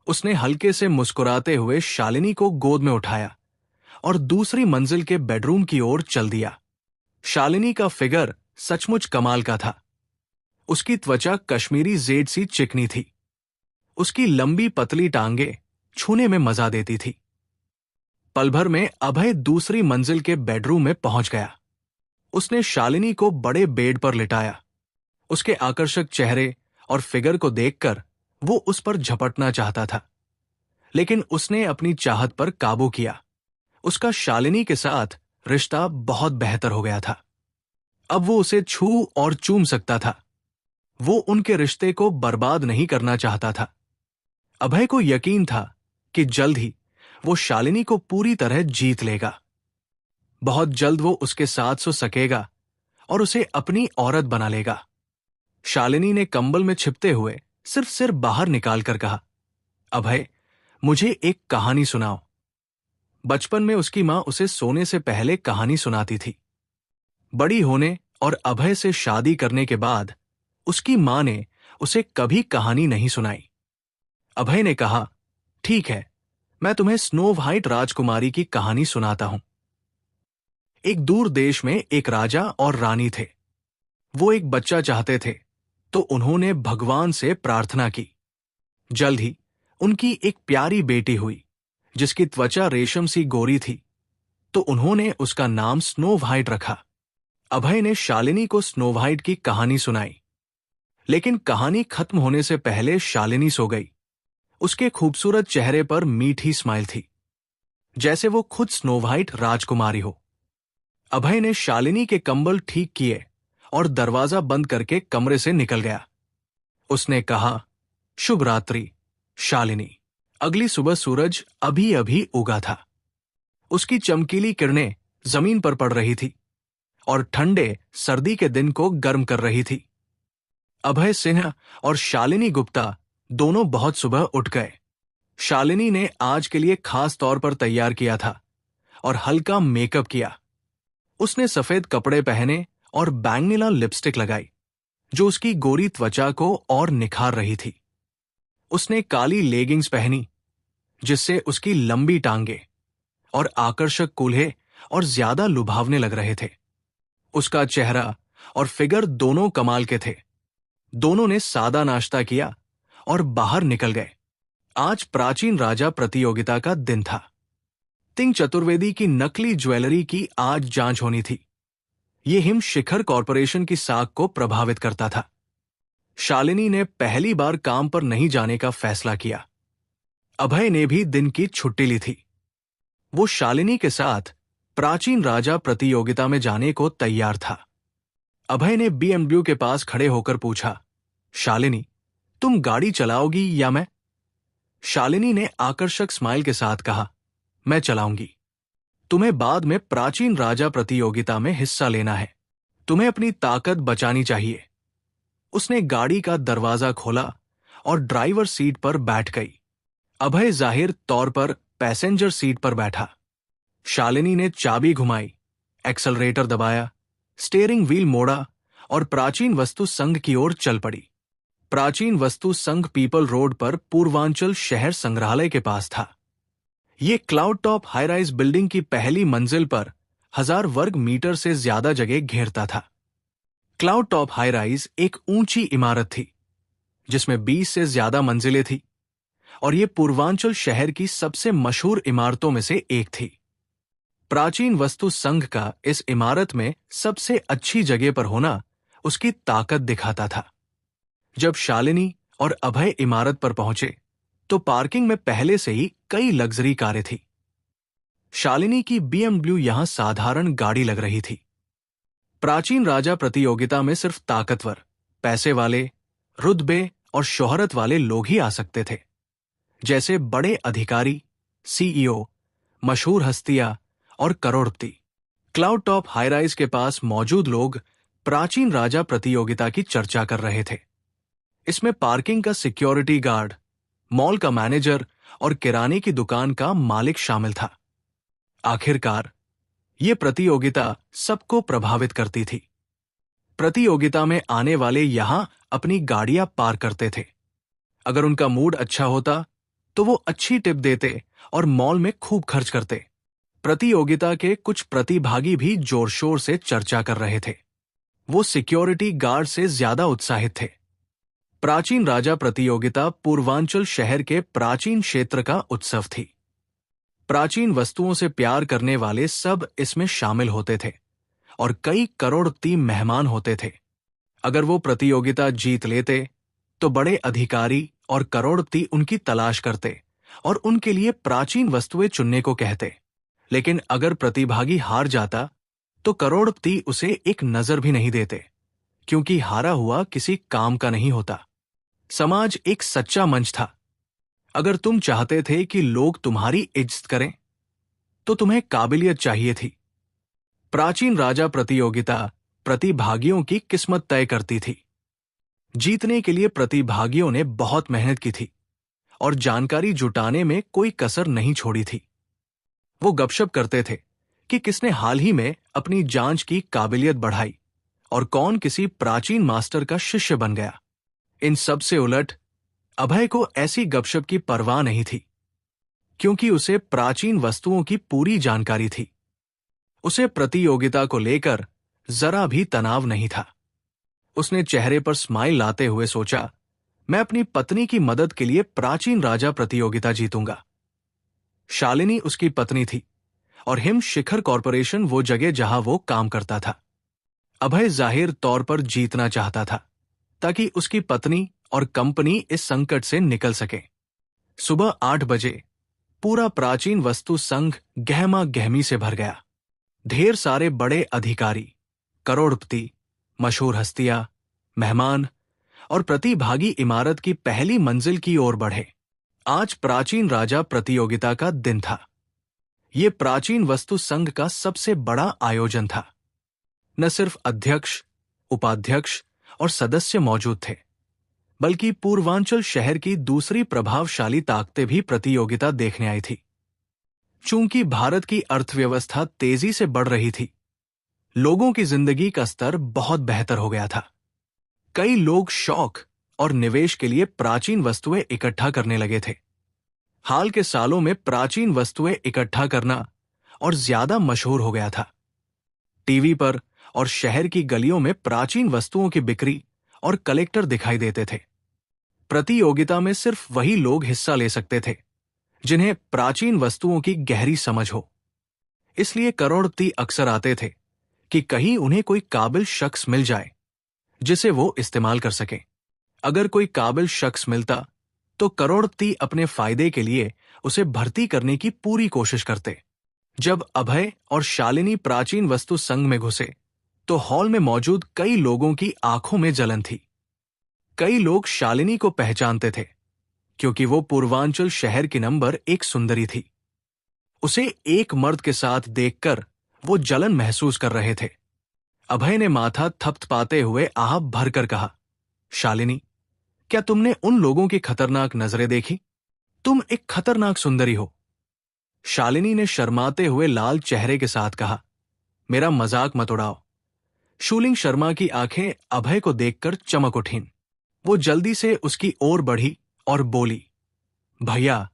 उसने हल्के से मुस्कुराते हुए शालिनी को गोद में उठाया और दूसरी मंजिल के बेडरूम की ओर चल दिया। शालिनी का फिगर सचमुच कमाल का था। उसकी त्वचा कश्मीरी जेड सी चिकनी थी। उसकी लंबी पतली टांगे छूने में मजा देती थी। पल भर में अभय दूसरी मंजिल के बेडरूम में पहुंच गया। उसने शालिनी को बड़े बेड पर लिटाया। उसके आकर्षक चेहरे और फिगर को देखकर वो उस पर झपटना चाहता था, लेकिन उसने अपनी चाहत पर काबू किया। उसका शालिनी के साथ रिश्ता बहुत बेहतर हो गया था। अब वो उसे छू और चूम सकता था। वो उनके रिश्ते को बर्बाद नहीं करना चाहता था। अभय को यकीन था कि जल्द ही वो शालिनी को पूरी तरह जीत लेगा। बहुत जल्द वो उसके साथ सो सकेगा और उसे अपनी औरत बना लेगा। शालिनी ने कंबल में छिपते हुए सिर्फ सिर बाहर निकालकर कहा, अभय, मुझे एक कहानी सुनाओ। बचपन में उसकी मां उसे सोने से पहले कहानी सुनाती थी। बड़ी होने और अभय से शादी करने के बाद उसकी मां ने उसे कभी कहानी नहीं सुनाई। अभय ने कहा, ठीक है, मैं तुम्हें स्नो व्हाइट राजकुमारी की कहानी सुनाता हूं। एक दूर देश में एक राजा और रानी थे। वो एक बच्चा चाहते थे, तो उन्होंने भगवान से प्रार्थना की। जल्द ही उनकी एक प्यारी बेटी हुई, जिसकी त्वचा रेशम सी गोरी थी, तो उन्होंने उसका नाम स्नो व्हाइट रखा। अभय ने शालिनी को स्नो व्हाइट की कहानी सुनाई, लेकिन कहानी खत्म होने से पहले शालिनी सो गई। उसके खूबसूरत चेहरे पर मीठी स्माइल थी, जैसे वो खुद स्नो व्हाइट राजकुमारी हो। अभय ने शालिनी के कंबल ठीक किए और दरवाजा बंद करके कमरे से निकल गया। उसने कहा, शुभ रात्रि शालिनी। अगली सुबह सूरज अभी अभी उगा था। उसकी चमकीली किरणें जमीन पर पड़ रही थी और ठंडे सर्दी के दिन को गर्म कर रही थी। अभय सिन्हा और शालिनी गुप्ता दोनों बहुत सुबह उठ गए। शालिनी ने आज के लिए खास तौर पर तैयार किया था और हल्का मेकअप किया। उसने सफेद कपड़े पहने और बैंगनीला लिपस्टिक लगाई, जो उसकी गोरी त्वचा को और निखार रही थी। उसने काली लेगिंग्स पहनी, जिससे उसकी लंबी टांगे और आकर्षक कूल्हे और ज्यादा लुभावने लग रहे थे। उसका चेहरा और फिगर दोनों कमाल के थे। दोनों ने सादा नाश्ता किया और बाहर निकल गए। आज प्राचीन राजा प्रतियोगिता का दिन था। तिंग चतुर्वेदी की नकली ज्वेलरी की आज जांच होनी थी। ये हिम शिखर कॉरपोरेशन की साख को प्रभावित करता था। शालिनी ने पहली बार काम पर नहीं जाने का फैसला किया। अभय ने भी दिन की छुट्टी ली थी। वो शालिनी के साथ प्राचीन राजा प्रतियोगिता में जाने को तैयार था। अभय ने BMW के पास खड़े होकर पूछा, शालिनी, तुम गाड़ी चलाओगी या मैं? शालिनी ने आकर्षक स्माइल के साथ कहा, मैं चलाऊंगी। तुम्हें बाद में प्राचीन राजा प्रतियोगिता में हिस्सा लेना है। तुम्हें अपनी ताकत बचानी चाहिए। उसने गाड़ी का दरवाजा खोला और ड्राइवर सीट पर बैठ गई। अभय जाहिर तौर पर पैसेंजर सीट पर बैठा। शालिनी ने चाबी घुमाई, एक्सेलरेटर दबाया, स्टीयरिंग व्हील मोड़ा और प्राचीन वस्तु संघ की ओर चल पड़ी। प्राचीन वस्तु संघ पीपल रोड पर पूर्वांचल शहर संग्रहालय के पास था। ये cloud top high rise building की पहली मंजिल पर 1000 वर्ग मीटर से ज्यादा जगह घेरता था। क्लाउड टॉप हाई राइज एक ऊंची इमारत थी, जिसमें 20 से ज्यादा मंजिलें थी, और ये पूर्वांचल शहर की सबसे मशहूर इमारतों में से एक थी। प्राचीन वस्तु संघ का इस इमारत में सबसे अच्छी जगह पर होना उसकी ताकत दिखाता था। जब शालिनी और अभय इमारत पर पहुंचे, तो पार्किंग में पहले से ही कई लग्जरी कारें थी। शालिनी की BMW यहां साधारण गाड़ी लग रही थी। प्राचीन राजा प्रतियोगिता में सिर्फ ताकतवर, पैसे वाले, रुतबे और शोहरत वाले लोग ही आ सकते थे, जैसे बड़े अधिकारी, CEO, मशहूर हस्तियां और करोड़पति। क्लाउड टॉप हाई राइज के पास मौजूद लोग प्राचीन राजा प्रतियोगिता की चर्चा कर रहे थे। इसमें पार्किंग का सिक्योरिटी गार्ड, मॉल का मैनेजर और किराने की दुकान का मालिक शामिल था। आखिरकार ये प्रतियोगिता सबको प्रभावित करती थी। प्रतियोगिता में आने वाले यहां अपनी गाड़ियां पार्क करते थे। अगर उनका मूड अच्छा होता तो वो अच्छी टिप देते और मॉल में खूब खर्च करते। प्रतियोगिता के कुछ प्रतिभागी भी जोर शोर से चर्चा कर रहे थे। वो सिक्योरिटी गार्ड से ज्यादा उत्साहित थे। प्राचीन राजा प्रतियोगिता पूर्वांचल शहर के प्राचीन क्षेत्र का उत्सव थी। प्राचीन वस्तुओं से प्यार करने वाले सब इसमें शामिल होते थे और कई करोड़पति मेहमान होते थे। अगर वो प्रतियोगिता जीत लेते तो बड़े अधिकारी और करोड़पति उनकी तलाश करते और उनके लिए प्राचीन वस्तुएं चुनने को कहते। लेकिन अगर प्रतिभागी हार जाता तो करोड़पति उसे एक नजर भी नहीं देते, क्योंकि हारा हुआ किसी काम का नहीं होता। समाज एक सच्चा मंच था। अगर तुम चाहते थे कि लोग तुम्हारी इज्जत करें तो तुम्हें काबिलियत चाहिए थी। प्राचीन राजा प्रतियोगिता प्रतिभागियों की किस्मत तय करती थी। जीतने के लिए प्रतिभागियों ने बहुत मेहनत की थी और जानकारी जुटाने में कोई कसर नहीं छोड़ी थी। वो गपशप करते थे कि किसने हाल ही में अपनी जांच की काबिलियत बढ़ाई और कौन किसी प्राचीन मास्टर का शिष्य बन गया। इन सब से उलट अभय को ऐसी गपशप की परवाह नहीं थी, क्योंकि उसे प्राचीन वस्तुओं की पूरी जानकारी थी। उसे प्रतियोगिता को लेकर जरा भी तनाव नहीं था। उसने चेहरे पर स्माइल लाते हुए सोचा, मैं अपनी पत्नी की मदद के लिए प्राचीन राजा प्रतियोगिता जीतूंगा। शालिनी उसकी पत्नी थी और हिम शिखर कॉरपोरेशन वो जगह जहां वो काम करता था। अभय जाहिर तौर पर जीतना चाहता था ताकि उसकी पत्नी और कंपनी इस संकट से निकल सके। सुबह 8 बजे पूरा प्राचीन वस्तु संघ गहमा गहमी से भर गया। ढेर सारे बड़े अधिकारी, करोड़पति, मशहूर हस्तियां, मेहमान और प्रतिभागी इमारत की पहली मंजिल की ओर बढ़े। आज प्राचीन राजा प्रतियोगिता का दिन था। ये प्राचीन वस्तु संघ का सबसे बड़ा आयोजन था। न सिर्फ अध्यक्ष, उपाध्यक्ष और सदस्य मौजूद थे, बल्कि पूर्वांचल शहर की दूसरी प्रभावशाली ताकतें भी प्रतियोगिता देखने आई थी। चूंकि भारत की अर्थव्यवस्था तेजी से बढ़ रही थी, लोगों की जिंदगी का स्तर बहुत बेहतर हो गया था। कई लोग शौक और निवेश के लिए प्राचीन वस्तुएं इकट्ठा करने लगे थे। हाल के सालों में प्राचीन वस्तुएं इकट्ठा करना और ज्यादा मशहूर हो गया था। टीवी पर और शहर की गलियों में प्राचीन वस्तुओं की बिक्री और कलेक्टर दिखाई देते थे। प्रतियोगिता में सिर्फ वही लोग हिस्सा ले सकते थे जिन्हें प्राचीन वस्तुओं की गहरी समझ हो। इसलिए करोड़पति अक्सर आते थे कि कहीं उन्हें कोई काबिल शख्स मिल जाए जिसे वो इस्तेमाल कर सके। अगर कोई काबिल शख्स मिलता तो करोड़पति अपने फायदे के लिए उसे भर्ती करने की पूरी कोशिश करते। जब अभय और शालिनी प्राचीन वस्तु संघ में घुसे तो हॉल में मौजूद कई लोगों की आंखों में जलन थी। कई लोग शालिनी को पहचानते थे क्योंकि वो पूर्वांचल शहर की नंबर 1 सुंदरी थी। उसे एक मर्द के साथ देखकर वो जलन महसूस कर रहे थे। अभय ने माथा थपथपाते हुए आह भरकर कहा, शालिनी, क्या तुमने उन लोगों की खतरनाक नजरें देखी? तुम एक खतरनाक सुंदरी हो। शालिनी ने शर्माते हुए लाल चेहरे के साथ कहा, मेरा मजाक मत उड़ाओ। शूलिंग शर्मा की आंखें अभय को देखकर चमक उठीं। वो जल्दी से उसकी ओर बढ़ी और बोली, भैया,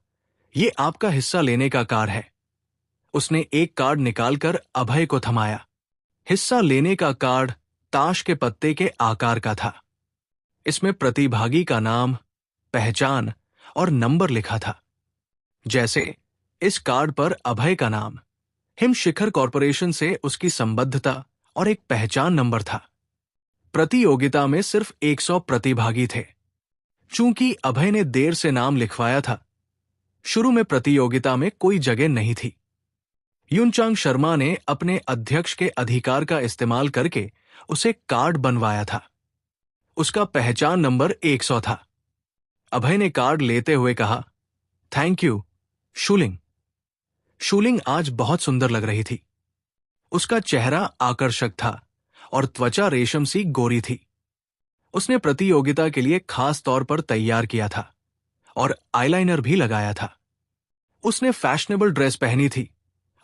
ये आपका हिस्सा लेने का कार्ड है। उसने एक कार्ड निकालकर अभय को थमाया। हिस्सा लेने का कार्ड ताश के पत्ते के आकार का था। इसमें प्रतिभागी का नाम, पहचान और नंबर लिखा था। जैसे इस कार्ड पर अभय का नाम, हिम शिखर कॉरपोरेशन से उसकी संबद्धता और एक पहचान नंबर था। प्रतियोगिता में सिर्फ 100 प्रतिभागी थे। चूंकि अभय ने देर से नाम लिखवाया था, शुरू में प्रतियोगिता में कोई जगह नहीं थी। युनचांग शर्मा ने अपने अध्यक्ष के अधिकार का इस्तेमाल करके उसे कार्ड बनवाया था। उसका पहचान नंबर 100 था। अभय ने कार्ड लेते हुए कहा, थैंक यू, शूलिंग। शूलिंग आज बहुत सुंदर लग रही थी। उसका चेहरा आकर्षक था और त्वचा रेशम सी गोरी थी। उसने प्रतियोगिता के लिए खास तौर पर तैयार किया था और आईलाइनर भी लगाया था। उसने फैशनेबल ड्रेस पहनी थी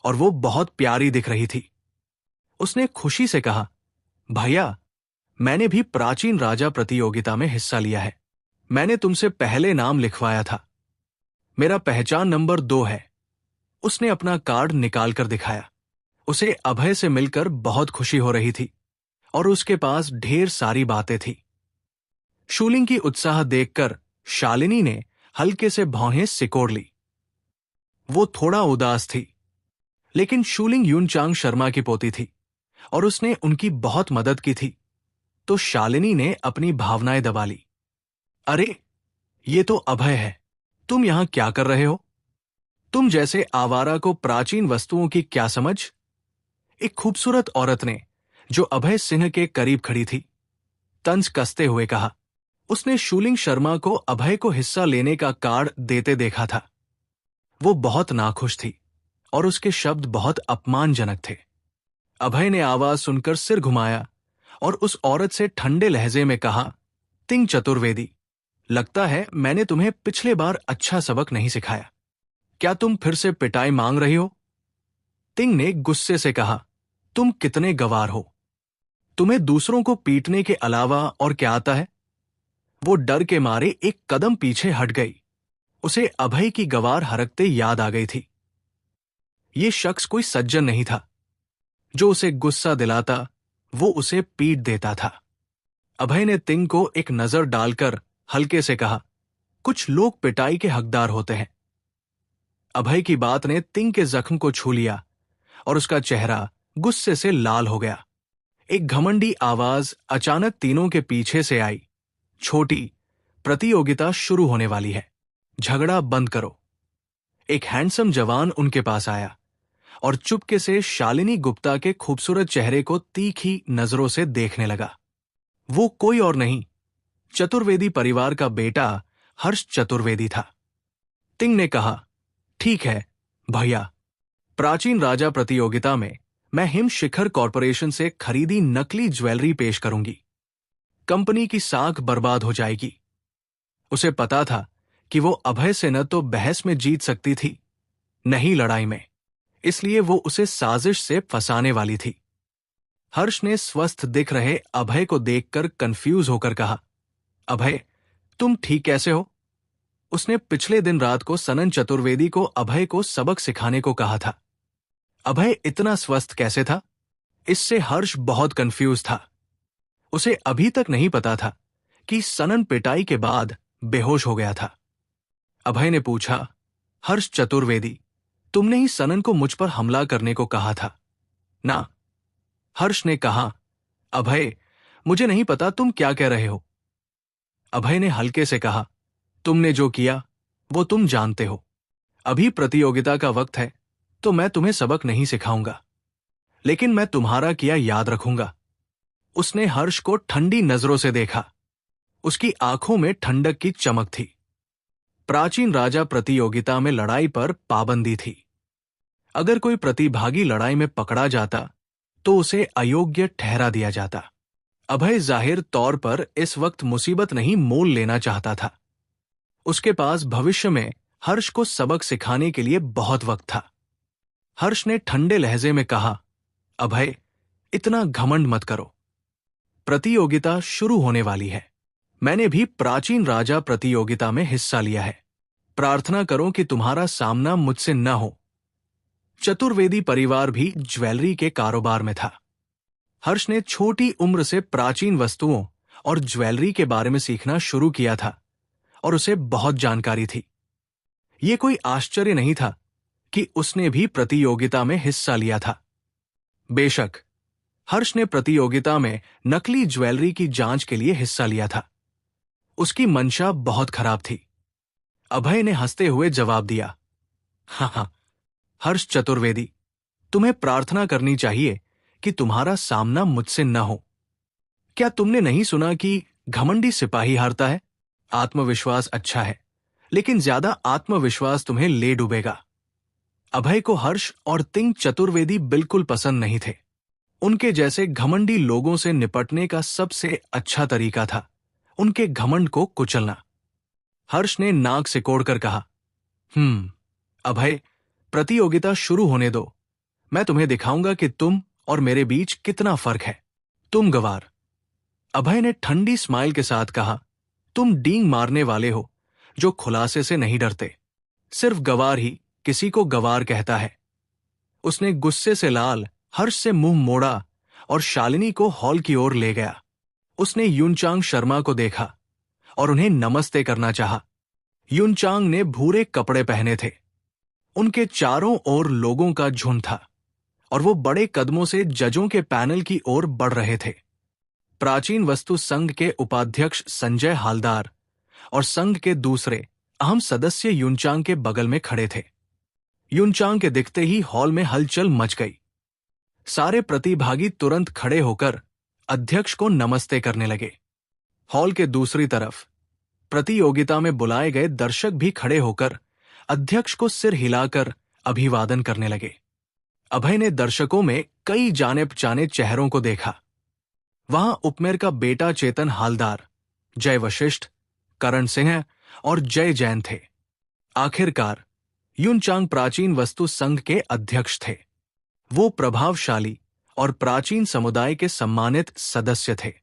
और वो बहुत प्यारी दिख रही थी। उसने खुशी से कहा, भैया, मैंने भी प्राचीन राजा प्रतियोगिता में हिस्सा लिया है। मैंने तुमसे पहले नाम लिखवाया था। मेरा पहचान नंबर 2 है। उसने अपना कार्ड निकालकर दिखाया। उसे अभय से मिलकर बहुत खुशी हो रही थी और उसके पास ढेर सारी बातें थी। शूलिंग की उत्साह देखकर शालिनी ने हल्के से भौहें सिकोड़ ली। वो थोड़ा उदास थी, लेकिन शूलिंग यूनचांग शर्मा की पोती थी और उसने उनकी बहुत मदद की थी, तो शालिनी ने अपनी भावनाएं दबा ली। अरे, ये तो अभय है। तुम यहां क्या कर रहे हो? तुम जैसे आवारा को प्राचीन वस्तुओं की क्या समझ? एक खूबसूरत औरत ने, जो अभय सिंह के करीब खड़ी थी, तंज कसते हुए कहा। उसने शूलिंग शर्मा को अभय को हिस्सा लेने का कार्ड देते देखा था। वो बहुत नाखुश थी और उसके शब्द बहुत अपमानजनक थे। अभय ने आवाज सुनकर सिर घुमाया और उस औरत से ठंडे लहजे में कहा, तिंग चतुर्वेदी, लगता है मैंने तुम्हें पिछले बार अच्छा सबक नहीं सिखाया। क्या तुम फिर से पिटाई मांग रही हो? तिंग ने गुस्से से कहा, तुम कितने गवार हो? तुम्हें दूसरों को पीटने के अलावा और क्या आता है? वो डर के मारे एक कदम पीछे हट गई। उसे अभय की गवार हरकते याद आ गई थी। ये शख्स कोई सज्जन नहीं था। जो उसे गुस्सा दिलाता, वो उसे पीट देता था। अभय ने तिंग को एक नजर डालकर हल्के से कहा, कुछ लोग पिटाई के हकदार होते हैं। अभय की बात ने तिंग के जख्म को छू लिया और उसका चेहरा गुस्से से लाल हो गया। एक घमंडी आवाज अचानक तीनों के पीछे से आई, छोटी, प्रतियोगिता शुरू होने वाली है। झगड़ा बंद करो। एक हैंडसम जवान उनके पास आया और चुपके से शालिनी गुप्ता के खूबसूरत चेहरे को तीखी नजरों से देखने लगा। वो कोई और नहीं, चतुर्वेदी परिवार का बेटा हर्ष चतुर्वेदी था। तिंग ने कहा, ठीक है भैया, प्राचीन राजा प्रतियोगिता में मैं हिम शिखर कॉरपोरेशन से खरीदी नकली ज्वेलरी पेश करूंगी। कंपनी की साख बर्बाद हो जाएगी। उसे पता था कि वो अभय से न तो बहस में जीत सकती थी, न ही लड़ाई में, इसलिए वो उसे साजिश से फंसाने वाली थी। हर्ष ने स्वस्थ दिख रहे अभय को देखकर कंफ्यूज होकर कहा, अभय, तुम ठीक कैसे हो? उसने पिछले दिन रात को सनन चतुर्वेदी को अभय को सबक सिखाने को कहा था। अभय इतना स्वस्थ कैसे था? इससे हर्ष बहुत कंफ्यूज था। उसे अभी तक नहीं पता था कि सनन पिटाई के बाद बेहोश हो गया था। अभय ने पूछा, हर्ष चतुर्वेदी, तुमने ही सनन को मुझ पर हमला करने को कहा था ना? हर्ष ने कहा, अभय, मुझे नहीं पता तुम क्या कह रहे हो। अभय ने हल्के से कहा, तुमने जो किया वो तुम जानते हो। अभी प्रतियोगिता का वक्त है, तो मैं तुम्हें सबक नहीं सिखाऊंगा, लेकिन मैं तुम्हारा किया याद रखूंगा। उसने हर्ष को ठंडी नजरों से देखा। उसकी आंखों में ठंडक की चमक थी। प्राचीन राजा प्रतियोगिता में लड़ाई पर पाबंदी थी। अगर कोई प्रतिभागी लड़ाई में पकड़ा जाता तो उसे अयोग्य ठहरा दिया जाता। अभय जाहिर तौर पर इस वक्त मुसीबत नहीं मोल लेना चाहता था। उसके पास भविष्य में हर्ष को सबक सिखाने के लिए बहुत वक्त था। हर्ष ने ठंडे लहजे में कहा, अभय, इतना घमंड मत करो। प्रतियोगिता शुरू होने वाली है। मैंने भी प्राचीन राजा प्रतियोगिता में हिस्सा लिया है। प्रार्थना करो कि तुम्हारा सामना मुझसे न हो। चतुर्वेदी परिवार भी ज्वेलरी के कारोबार में था। हर्ष ने छोटी उम्र से प्राचीन वस्तुओं और ज्वेलरी के बारे में सीखना शुरू किया था और उसे बहुत जानकारी थी। ये कोई आश्चर्य नहीं था कि उसने भी प्रतियोगिता में हिस्सा लिया था। बेशक, हर्ष ने प्रतियोगिता में नकली ज्वेलरी की जांच के लिए हिस्सा लिया था। उसकी मंशा बहुत खराब थी। अभय ने हंसते हुए जवाब दिया, हाँ, हर्ष चतुर्वेदी, तुम्हें प्रार्थना करनी चाहिए कि तुम्हारा सामना मुझसे न हो। क्या तुमने नहीं सुना कि घमंडी सिपाही हारता है? आत्मविश्वास अच्छा है, लेकिन ज्यादा आत्मविश्वास तुम्हें ले डूबेगा। अभय को हर्ष और तिंग चतुर्वेदी बिल्कुल पसंद नहीं थे। उनके जैसे घमंडी लोगों से निपटने का सबसे अच्छा तरीका था उनके घमंड को कुचलना। हर्ष ने नाक सिकोड़कर कहा, अभय, प्रतियोगिता शुरू होने दो। मैं तुम्हें दिखाऊंगा कि तुम और मेरे बीच कितना फर्क है। तुम गवार। अभय ने ठंडी स्माइल के साथ कहा, तुम डींग मारने वाले हो जो खुलासे से नहीं डरते। सिर्फ गवार ही किसी को गवार कहता है। उसने गुस्से से लाल हर्ष से मुंह मोड़ा और शालिनी को हॉल की ओर ले गया। उसने यूनचांग शर्मा को देखा और उन्हें नमस्ते करना चाहा। यूनचांग ने भूरे कपड़े पहने थे। उनके चारों ओर लोगों का झुंड था और वो बड़े कदमों से जजों के पैनल की ओर बढ़ रहे थे। प्राचीन वस्तु संघ के उपाध्यक्ष संजय हालदार और संघ के दूसरे अहम सदस्य यूनचांग के बगल में खड़े थे। यूनचांग के दिखते ही हॉल में हलचल मच गई। सारे प्रतिभागी तुरंत खड़े होकर अध्यक्ष को नमस्ते करने लगे। हॉल के दूसरी तरफ प्रतियोगिता में बुलाए गए दर्शक भी खड़े होकर अध्यक्ष को सिर हिलाकर अभिवादन करने लगे। अभय ने दर्शकों में कई जाने पहचाने चेहरों को देखा। वहां उपमेयर का बेटा चेतन हालदार, जय वशिष्ठ, करण सिंह और जय जैन थे। आखिरकार यूनचांग प्राचीन वस्तु संघ के अध्यक्ष थे। वो प्रभावशाली और प्राचीन समुदाय के सम्मानित सदस्य थे।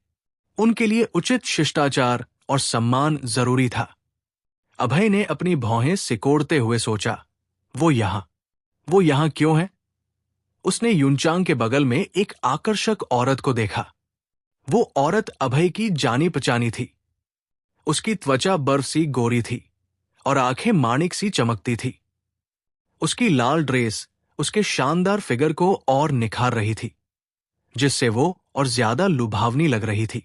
उनके लिए उचित शिष्टाचार और सम्मान जरूरी था। अभय ने अपनी भौहें सिकोड़ते हुए सोचा, वो यहां क्यों है? उसने यूनचांग के बगल में एक आकर्षक औरत को देखा। वो औरत अभय की जानी पहचानी थी। उसकी त्वचा बर्फ सी गोरी थी और आंखें माणिक सी चमकती थी। उसकी लाल ड्रेस उसके शानदार फिगर को और निखार रही थी, जिससे वो और ज्यादा लुभावनी लग रही थी।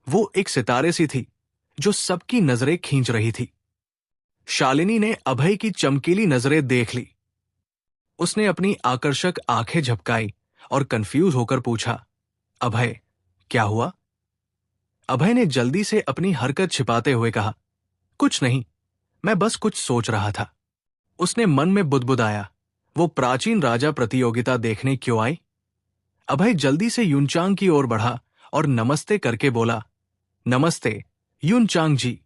वो एक सितारे सी थी जो सबकी नजरें खींच रही थी। शालिनी ने अभय की चमकीली नजरें देख ली। उसने अपनी आकर्षक आंखें झपकाई और कंफ्यूज होकर पूछा, अभय, क्या हुआ? अभय ने जल्दी से अपनी हरकत छिपाते हुए कहा, कुछ नहीं, मैं बस कुछ सोच रहा था। उसने मन में बुदबुदाया, वो प्राचीन राजा प्रतियोगिता देखने क्यों आई? अभय जल्दी से यूनचांग की ओर बढ़ा और नमस्ते करके बोला, नमस्ते यूनचांग जी।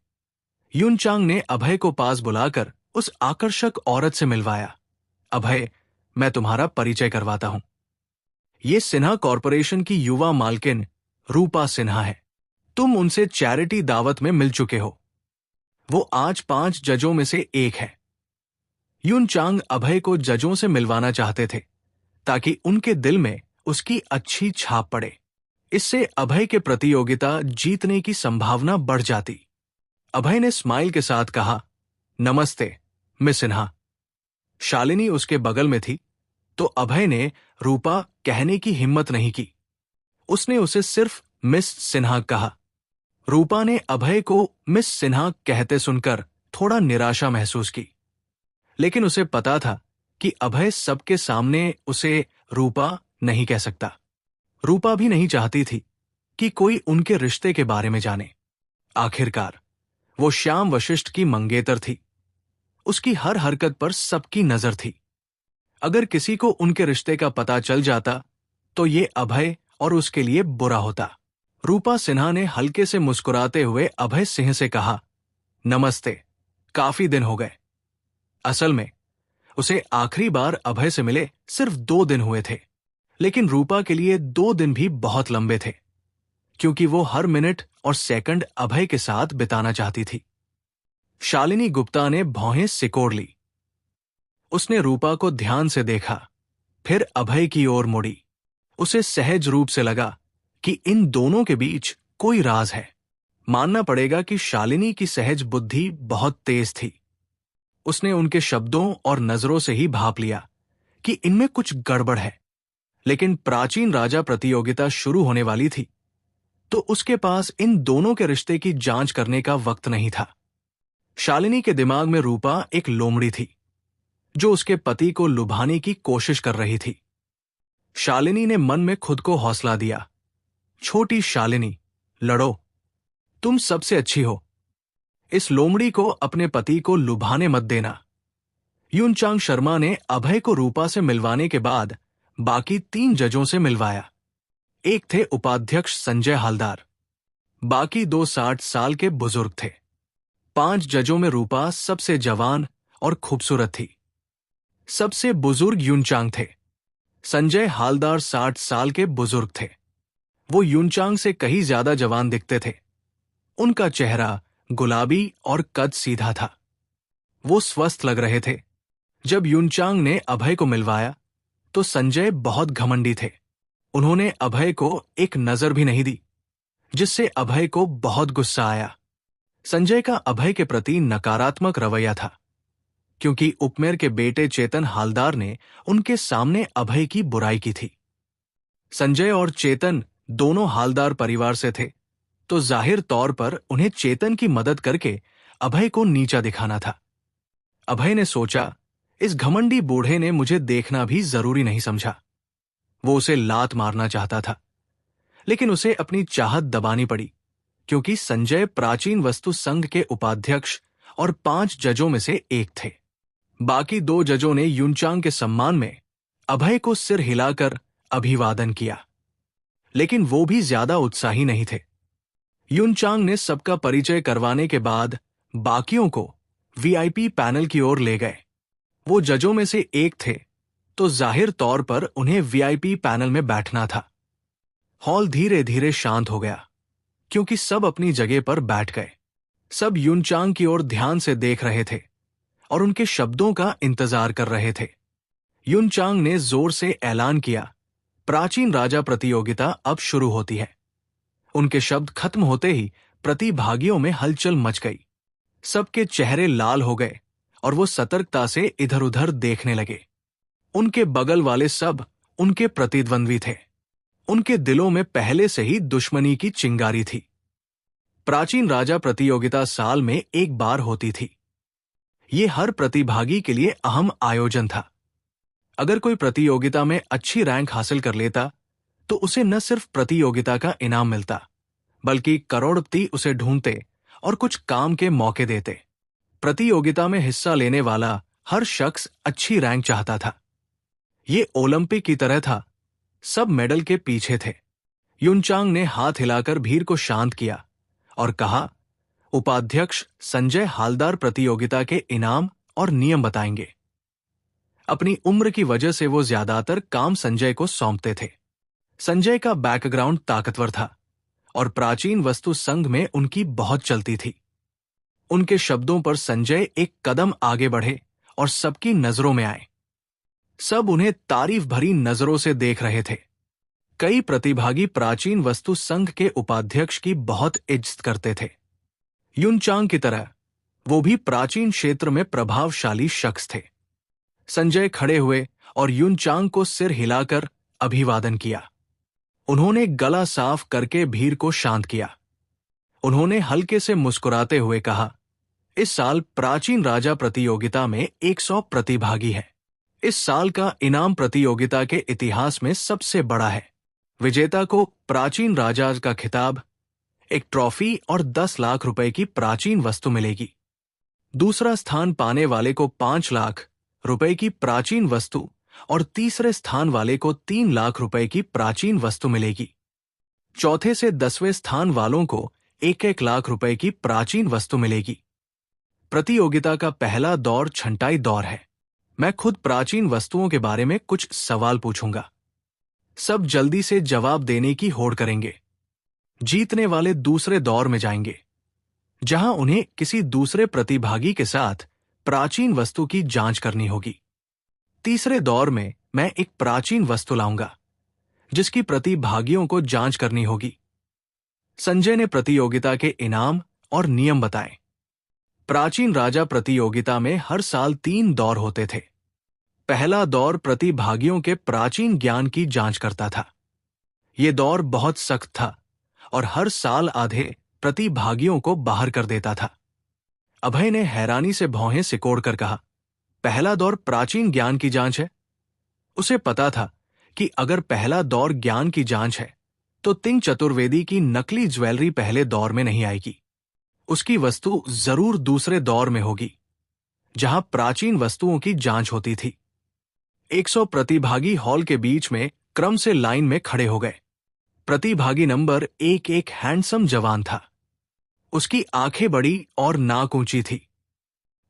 यूनचांग ने अभय को पास बुलाकर उस आकर्षक औरत से मिलवाया। अभय, मैं तुम्हारा परिचय करवाता हूं। ये सिन्हा कॉरपोरेशन की युवा मालकिन रूपा सिन्हा है। तुम उनसे चैरिटी दावत में मिल चुके हो। वो आज 5 जजों में से एक है। यूनचांग अभय को जजों से मिलवाना चाहते थे ताकि उनके दिल में उसकी अच्छी छाप पड़े। इससे अभय के प्रतियोगिता जीतने की संभावना बढ़ जाती। अभय ने स्माइल के साथ कहा, नमस्ते मिस सिन्हा। शालिनी उसके बगल में थी, तो अभय ने रूपा कहने की हिम्मत नहीं की। उसने उसे सिर्फ मिस सिन्हा कहा। रूपा ने अभय को मिस सिन्हा कहते सुनकर थोड़ा निराशा महसूस की, लेकिन उसे पता था कि अभय सबके सामने उसे रूपा नहीं कह सकता। रूपा भी नहीं चाहती थी कि कोई उनके रिश्ते के बारे में जाने। आखिरकार वो श्याम वशिष्ठ की मंगेतर थी। उसकी हर हरकत पर सबकी नजर थी। अगर किसी को उनके रिश्ते का पता चल जाता तो ये अभय और उसके लिए बुरा होता। रूपा सिन्हा ने हल्के से मुस्कुराते हुए अभय सिंह से कहा, नमस्ते, काफी दिन हो गए। असल में उसे आखिरी बार अभय से मिले सिर्फ 2 दिन हुए थे, लेकिन रूपा के लिए 2 दिन भी बहुत लंबे थे, क्योंकि वो हर मिनट और सेकंड अभय के साथ बिताना चाहती थी। शालिनी गुप्ता ने भौहें सिकोड़ ली। उसने रूपा को ध्यान से देखा, फिर अभय की ओर मुड़ी। उसे सहज रूप से लगा कि इन दोनों के बीच कोई राज है। मानना पड़ेगा कि शालिनी की सहज बुद्धि बहुत तेज थी। उसने उनके शब्दों और नजरों से ही भाप लिया कि इनमें कुछ गड़बड़ है। लेकिन प्राचीन राजा प्रतियोगिता शुरू होने वाली थी, तो उसके पास इन दोनों के रिश्ते की जांच करने का वक्त नहीं था। शालिनी के दिमाग में रूपा एक लोमड़ी थी जो उसके पति को लुभाने की कोशिश कर रही थी। शालिनी ने मन में खुद को हौसला दिया, छोटी शालिनी, लड़ो, तुम सबसे अच्छी हो। इस लोमड़ी को अपने पति को लुभाने मत देना। यूनचांग शर्मा ने अभय को रूपा से मिलवाने के बाद बाकी 3 जजों से मिलवाया। एक थे उपाध्यक्ष संजय हालदार, बाकी दो 60 साल के बुजुर्ग थे। 5 जजों में रूपा सबसे जवान और खूबसूरत थी। सबसे बुजुर्ग यूनचांग थे। संजय हालदार 60 साल के बुजुर्ग थे। वो यूनचांग से कहीं ज्यादा जवान दिखते थे। उनका चेहरा गुलाबी और कद सीधा था। वो स्वस्थ लग रहे थे। जब यूनचांग ने अभय को मिलवाया तो संजय बहुत घमंडी थे। उन्होंने अभय को एक नजर भी नहीं दी, जिससे अभय को बहुत गुस्सा आया। संजय का अभय के प्रति नकारात्मक रवैया था, क्योंकि उपमेयर के बेटे चेतन हालदार ने उनके सामने अभय की बुराई की थी। संजय और चेतन दोनों हालदार परिवार से थे, तो जाहिर तौर पर उन्हें चेतन की मदद करके अभय को नीचा दिखाना था। अभय ने सोचा, इस घमंडी बूढ़े ने मुझे देखना भी जरूरी नहीं समझा। वो उसे लात मारना चाहता था, लेकिन उसे अपनी चाहत दबानी पड़ी, क्योंकि संजय प्राचीन वस्तु संघ के उपाध्यक्ष और 5 जजों में से एक थे। बाकी 2 जजों ने यूनचांग के सम्मान में अभय को सिर हिलाकर अभिवादन किया, लेकिन वो भी ज्यादा उत्साही नहीं थे। यूनचांग ने सबका परिचय करवाने के बाद बाकियों को वीआईपी पैनल की ओर ले गए। वो जजों में से एक थे, तो जाहिर तौर पर उन्हें वीआईपी पैनल में बैठना था। हॉल धीरे धीरे शांत हो गया, क्योंकि सब अपनी जगह पर बैठ गए। सब यूनचांग की ओर ध्यान से देख रहे थे और उनके शब्दों का इंतजार कर रहे थे। यूनचांग ने जोर से ऐलान किया, प्राचीन राजा प्रतियोगिता अब शुरू होती है। उनके शब्द खत्म होते ही प्रतिभागियों में हलचल मच गई। सबके चेहरे लाल हो गए और वो सतर्कता से इधर उधर देखने लगे। उनके बगल वाले सब उनके प्रतिद्वंद्वी थे। उनके दिलों में पहले से ही दुश्मनी की चिंगारी थी। प्राचीन राजा प्रतियोगिता साल में एक बार होती थी। ये हर प्रतिभागी के लिए अहम आयोजन था। अगर कोई प्रतियोगिता में अच्छी रैंक हासिल कर लेता तो उसे न सिर्फ प्रतियोगिता का इनाम मिलता, बल्कि करोड़पति उसे ढूंढते और कुछ काम के मौके देते। प्रतियोगिता में हिस्सा लेने वाला हर शख्स अच्छी रैंक चाहता था। ये ओलंपिक की तरह था। सब मेडल के पीछे थे। यूनचांग ने हाथ हिलाकर भीड़ को शांत किया और कहा, उपाध्यक्ष संजय हालदार प्रतियोगिता के इनाम और नियम बताएंगे। अपनी उम्र की वजह से वो ज्यादातर काम संजय को सौंपते थे। संजय का बैकग्राउंड ताकतवर था और प्राचीन वस्तु संघ में उनकी बहुत चलती थी। उनके शब्दों पर संजय एक कदम आगे बढ़े और सबकी नजरों में आए। सब उन्हें तारीफ भरी नजरों से देख रहे थे। कई प्रतिभागी प्राचीन वस्तु संघ के उपाध्यक्ष की बहुत इज्जत करते थे। यूनचांग की तरह वो भी प्राचीन क्षेत्र में प्रभावशाली शख्स थे। संजय खड़े हुए और यूनचांग को सिर हिलाकर अभिवादन किया। उन्होंने गला साफ करके भीड़ को शांत किया। उन्होंने हल्के से मुस्कुराते हुए कहा, इस साल प्राचीन राजा प्रतियोगिता में 100 प्रतिभागी हैं। इस साल का इनाम प्रतियोगिता के इतिहास में सबसे बड़ा है। विजेता को प्राचीन राजा का खिताब, एक ट्रॉफी और 10 लाख रुपए की प्राचीन वस्तु मिलेगी। दूसरा स्थान पाने वाले को 5 लाख रुपए की प्राचीन वस्तु और तीसरे स्थान वाले को 3 लाख रुपए की प्राचीन वस्तु मिलेगी। चौथे से 10वें स्थान वालों को 1-1 लाख रुपए की प्राचीन वस्तु मिलेगी। प्रतियोगिता का पहला दौर छंटाई दौर है। मैं खुद प्राचीन वस्तुओं के बारे में कुछ सवाल पूछूंगा। सब जल्दी से जवाब देने की होड़ करेंगे। जीतने वाले दूसरे दौर में जाएंगे, जहां उन्हें किसी दूसरे प्रतिभागी के साथ प्राचीन वस्तु की जांच करनी होगी। तीसरे दौर में मैं एक प्राचीन वस्तु लाऊंगा, जिसकी प्रतिभागियों को जांच करनी होगी। संजय ने प्रतियोगिता के इनाम और नियम बताए। प्राचीन राजा प्रतियोगिता में हर साल 3 दौर होते थे। पहला दौर प्रतिभागियों के प्राचीन ज्ञान की जांच करता था। यह दौर बहुत सख्त था और हर साल आधे प्रतिभागियों को बाहर कर देता था। अभय ने हैरानी से भौहें सिकोड़कर कहा, पहला दौर प्राचीन ज्ञान की जांच है? उसे पता था कि अगर पहला दौर ज्ञान की जांच है तो तिंग चतुर्वेदी की नकली ज्वेलरी पहले दौर में नहीं आएगी। उसकी वस्तु जरूर दूसरे दौर में होगी, जहां प्राचीन वस्तुओं की जांच होती थी। 100 प्रतिभागी हॉल के बीच में क्रम से लाइन में खड़े हो गए। प्रतिभागी नंबर एक हैंडसम जवान था। उसकी आंखें बड़ी और नाक ऊंची थी।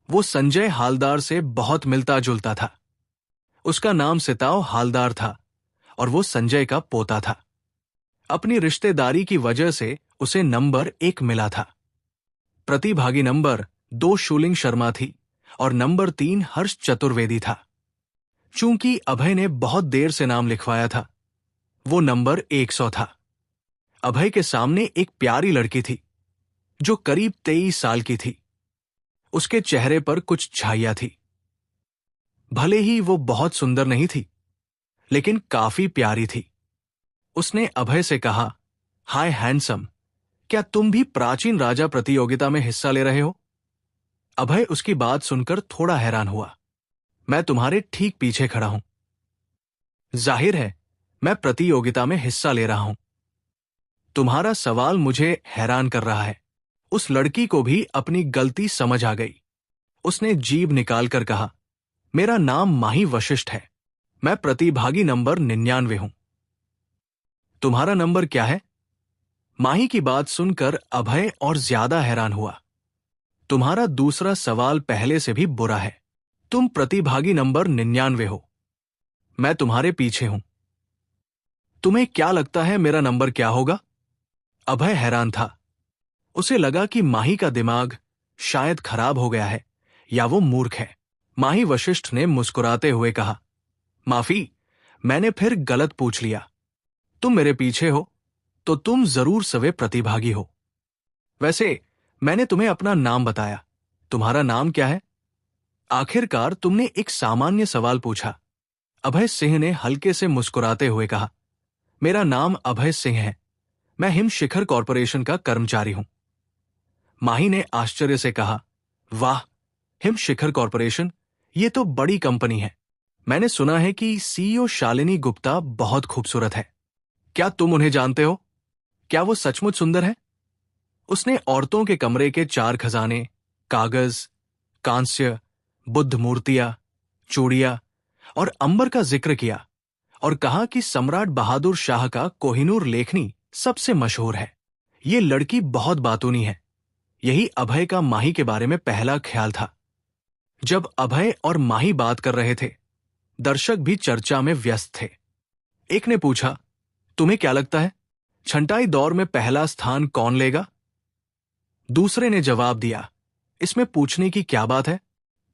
वो संजय हालदार से बहुत मिलता जुलता था। उसका नाम सिताव हालदार था और वो संजय का पोता था। अपनी रिश्तेदारी की वजह से उसे नंबर 1 मिला था। प्रतिभागी नंबर 2 शूलिंग शर्मा थी और नंबर 3 हर्ष चतुर्वेदी था। चूंकि अभय ने बहुत देर से नाम लिखवाया था, वो नंबर 100 था। अभय के सामने एक प्यारी लड़की थी जो करीब 23 साल की थी। उसके चेहरे पर कुछ छाइया थी। भले ही वो बहुत सुंदर नहीं थी, लेकिन काफी प्यारी थी। उसने अभय से कहा, हाय हैंडसम, क्या तुम भी प्राचीन राजा प्रतियोगिता में हिस्सा ले रहे हो? अभय उसकी बात सुनकर थोड़ा हैरान हुआ। मैं तुम्हारे ठीक पीछे खड़ा हूं। जाहिर है, मैं प्रतियोगिता में हिस्सा ले रहा हूं। तुम्हारा सवाल मुझे हैरान कर रहा है। उस लड़की को भी अपनी गलती समझ आ गई। उसने जीभ निकालकर कहा, मेरा नाम माही वशिष्ठ है। मैं प्रतिभागी नंबर 99 हूं। तुम्हारा नंबर क्या है? माही की बात सुनकर अभय और ज्यादा हैरान हुआ। तुम्हारा दूसरा सवाल पहले से भी बुरा है। तुम प्रतिभागी नंबर 99 हो। मैं तुम्हारे पीछे हूं। तुम्हें क्या लगता है मेरा नंबर क्या होगा? अभय हैरान था। उसे लगा कि माही का दिमाग शायद खराब हो गया है या वो मूर्ख है। माही वशिष्ठ ने मुस्कुराते हुए कहा, माफी, मैंने फिर गलत पूछ लिया। तुम मेरे पीछे हो तो तुम जरूर सवे प्रतिभागी हो। वैसे मैंने तुम्हें अपना नाम बताया। तुम्हारा नाम क्या है? आखिरकार तुमने एक सामान्य सवाल पूछा। अभय सिंह ने हल्के से मुस्कुराते हुए कहा, मेरा नाम अभय सिंह है। मैं हिम शिखर कॉरपोरेशन का कर्मचारी हूं। माही ने आश्चर्य से कहा, वाह, हिम शिखर कॉरपोरेशन, ये तो बड़ी कंपनी है। मैंने सुना है कि सीईओ शालिनी गुप्ता बहुत खूबसूरत है। क्या तुम उन्हें जानते हो? क्या वो सचमुच सुंदर है? उसने औरतों के कमरे के 4 खजाने, कागज, कांस्य, बुद्ध मूर्तियां, चूड़ियां और अंबर का जिक्र किया और कहा कि सम्राट बहादुर शाह का कोहिनूर लेखनी सबसे मशहूर है। ये लड़की बहुत बातूनी है। यही अभय का माही के बारे में पहला ख्याल था। जब अभय और माही बात कर रहे थे, दर्शक भी चर्चा में व्यस्त थे। एक ने पूछा, तुम्हें क्या लगता है, छंटाई दौर में पहला स्थान कौन लेगा? दूसरे ने जवाब दिया, इसमें पूछने की क्या बात है?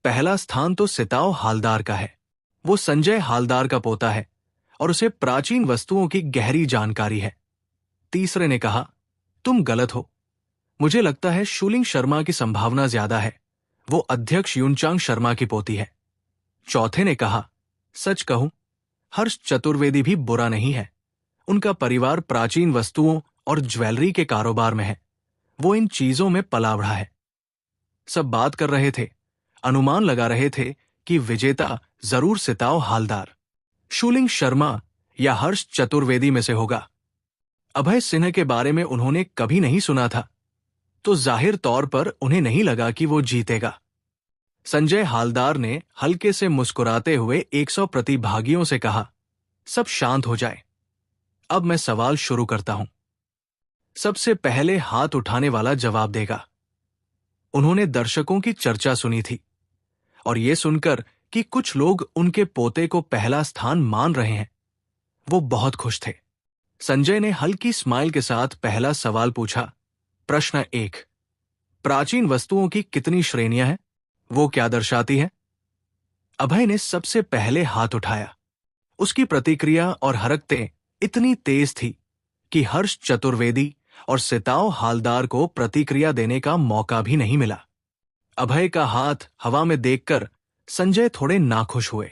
पहला स्थान तो सिताव हालदार का है। वो संजय हालदार का पोता है और उसे प्राचीन वस्तुओं की गहरी जानकारी है। तीसरे ने कहा, तुम गलत हो। मुझे लगता है शूलिंग शर्मा की संभावना ज्यादा है। वो अध्यक्ष युनचांग शर्मा की पोती है। चौथे ने कहा, सच कहूं, हर्ष चतुर्वेदी भी बुरा नहीं है। उनका परिवार प्राचीन वस्तुओं और ज्वेलरी के कारोबार में है। वो इन चीजों में पला बढ़ा है। सब बात कर रहे थे, अनुमान लगा रहे थे कि विजेता जरूर सिताव हालदार, शूलिंग शर्मा या हर्ष चतुर्वेदी में से होगा। अभय सिन्हा के बारे में उन्होंने कभी नहीं सुना था, तो जाहिर तौर पर उन्हें नहीं लगा कि वो जीतेगा। संजय हालदार ने हल्के से मुस्कुराते हुए 100 प्रतिभागियों से कहा, सब शांत हो जाए। अब मैं सवाल शुरू करता हूं। सबसे पहले हाथ उठाने वाला जवाब देगा। उन्होंने दर्शकों की चर्चा सुनी थी और यह सुनकर कि कुछ लोग उनके पोते को पहला स्थान मान रहे हैं, वो बहुत खुश थे। संजय ने हल्की स्माइल के साथ पहला सवाल पूछा, प्रश्न 1, प्राचीन वस्तुओं की कितनी श्रेणियां हैं? वो क्या दर्शाती है? अभय ने सबसे पहले हाथ उठाया। उसकी प्रतिक्रिया और हरकतें इतनी तेज थी कि हर्ष चतुर्वेदी और सिताव हालदार को प्रतिक्रिया देने का मौका भी नहीं मिला। अभय का हाथ हवा में देखकर संजय थोड़े नाखुश हुए,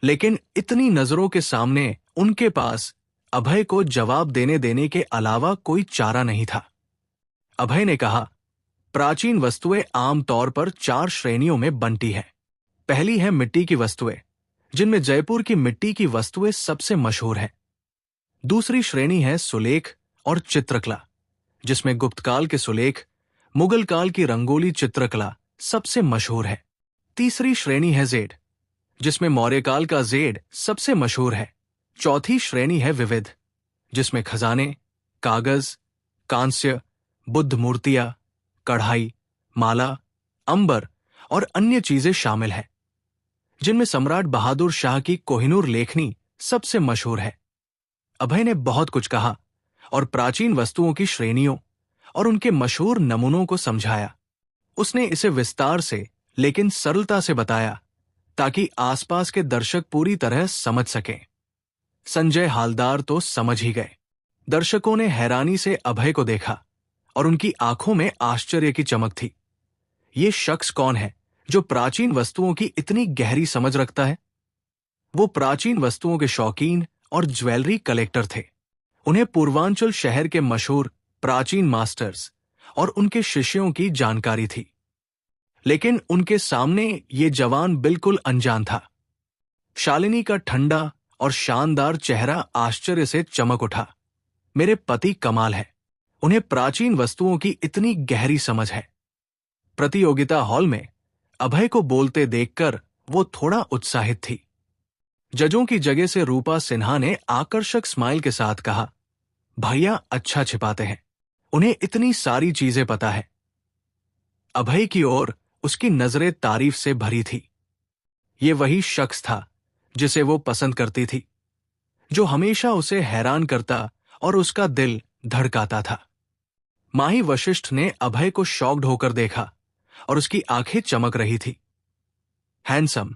लेकिन इतनी नजरों के सामने उनके पास अभय को जवाब देने के अलावा कोई चारा नहीं था। अभय ने कहा, प्राचीन वस्तुएं आमतौर पर 4 श्रेणियों में बंटी हैं। पहली है मिट्टी की वस्तुएं, जिनमें जयपुर की मिट्टी की वस्तुएं सबसे मशहूर हैं। दूसरी श्रेणी है सुलेख और चित्रकला, जिसमें गुप्तकाल के सुलेख, मुगल काल की रंगोली चित्रकला सबसे मशहूर है। तीसरी श्रेणी है जेड, जिसमें मौर्यकाल का जेड सबसे मशहूर है। चौथी श्रेणी है विविध, जिसमें खजाने, कागज, कांस्य, बुद्ध मूर्तियां, कढ़ाई, माला, अंबर और अन्य चीजें शामिल हैं, जिनमें सम्राट बहादुर शाह की कोहिनूर लेखनी सबसे मशहूर है। अभय ने बहुत कुछ कहा और प्राचीन वस्तुओं की श्रेणियों और उनके मशहूर नमूनों को समझाया। उसने इसे विस्तार से लेकिन सरलता से बताया ताकि आसपास के दर्शक पूरी तरह समझ सकें। संजय हालदार तो समझ ही गए। दर्शकों ने हैरानी से अभय को देखा और उनकी आंखों में आश्चर्य की चमक थी। ये शख्स कौन है जो प्राचीन वस्तुओं की इतनी गहरी समझ रखता है? वो प्राचीन वस्तुओं के शौकीन और ज्वेलरी कलेक्टर थे। उन्हें पूर्वांचल शहर के मशहूर प्राचीन मास्टर्स और उनके शिष्यों की जानकारी थी। लेकिन उनके सामने ये जवान बिल्कुल अनजान था। शालिनी का ठंडा और शानदार चेहरा आश्चर्य से चमक उठा। मेरे पति कमाल है, उन्हें प्राचीन वस्तुओं की इतनी गहरी समझ है। प्रतियोगिता हॉल में अभय को बोलते देखकर वो थोड़ा उत्साहित थी। जजों की जगह से रूपा सिन्हा ने आकर्षक स्माइल के साथ कहा, भैया अच्छा छिपाते हैं, उन्हें इतनी सारी चीजें पता है। अभय की ओर उसकी नजरें तारीफ से भरी थी। ये वही शख्स था जिसे वो पसंद करती थी, जो हमेशा उसे हैरान करता और उसका दिल धड़काता था। माही वशिष्ठ ने अभय को शॉक्ड होकर देखा और उसकी आंखें चमक रही थी। हैंडसम,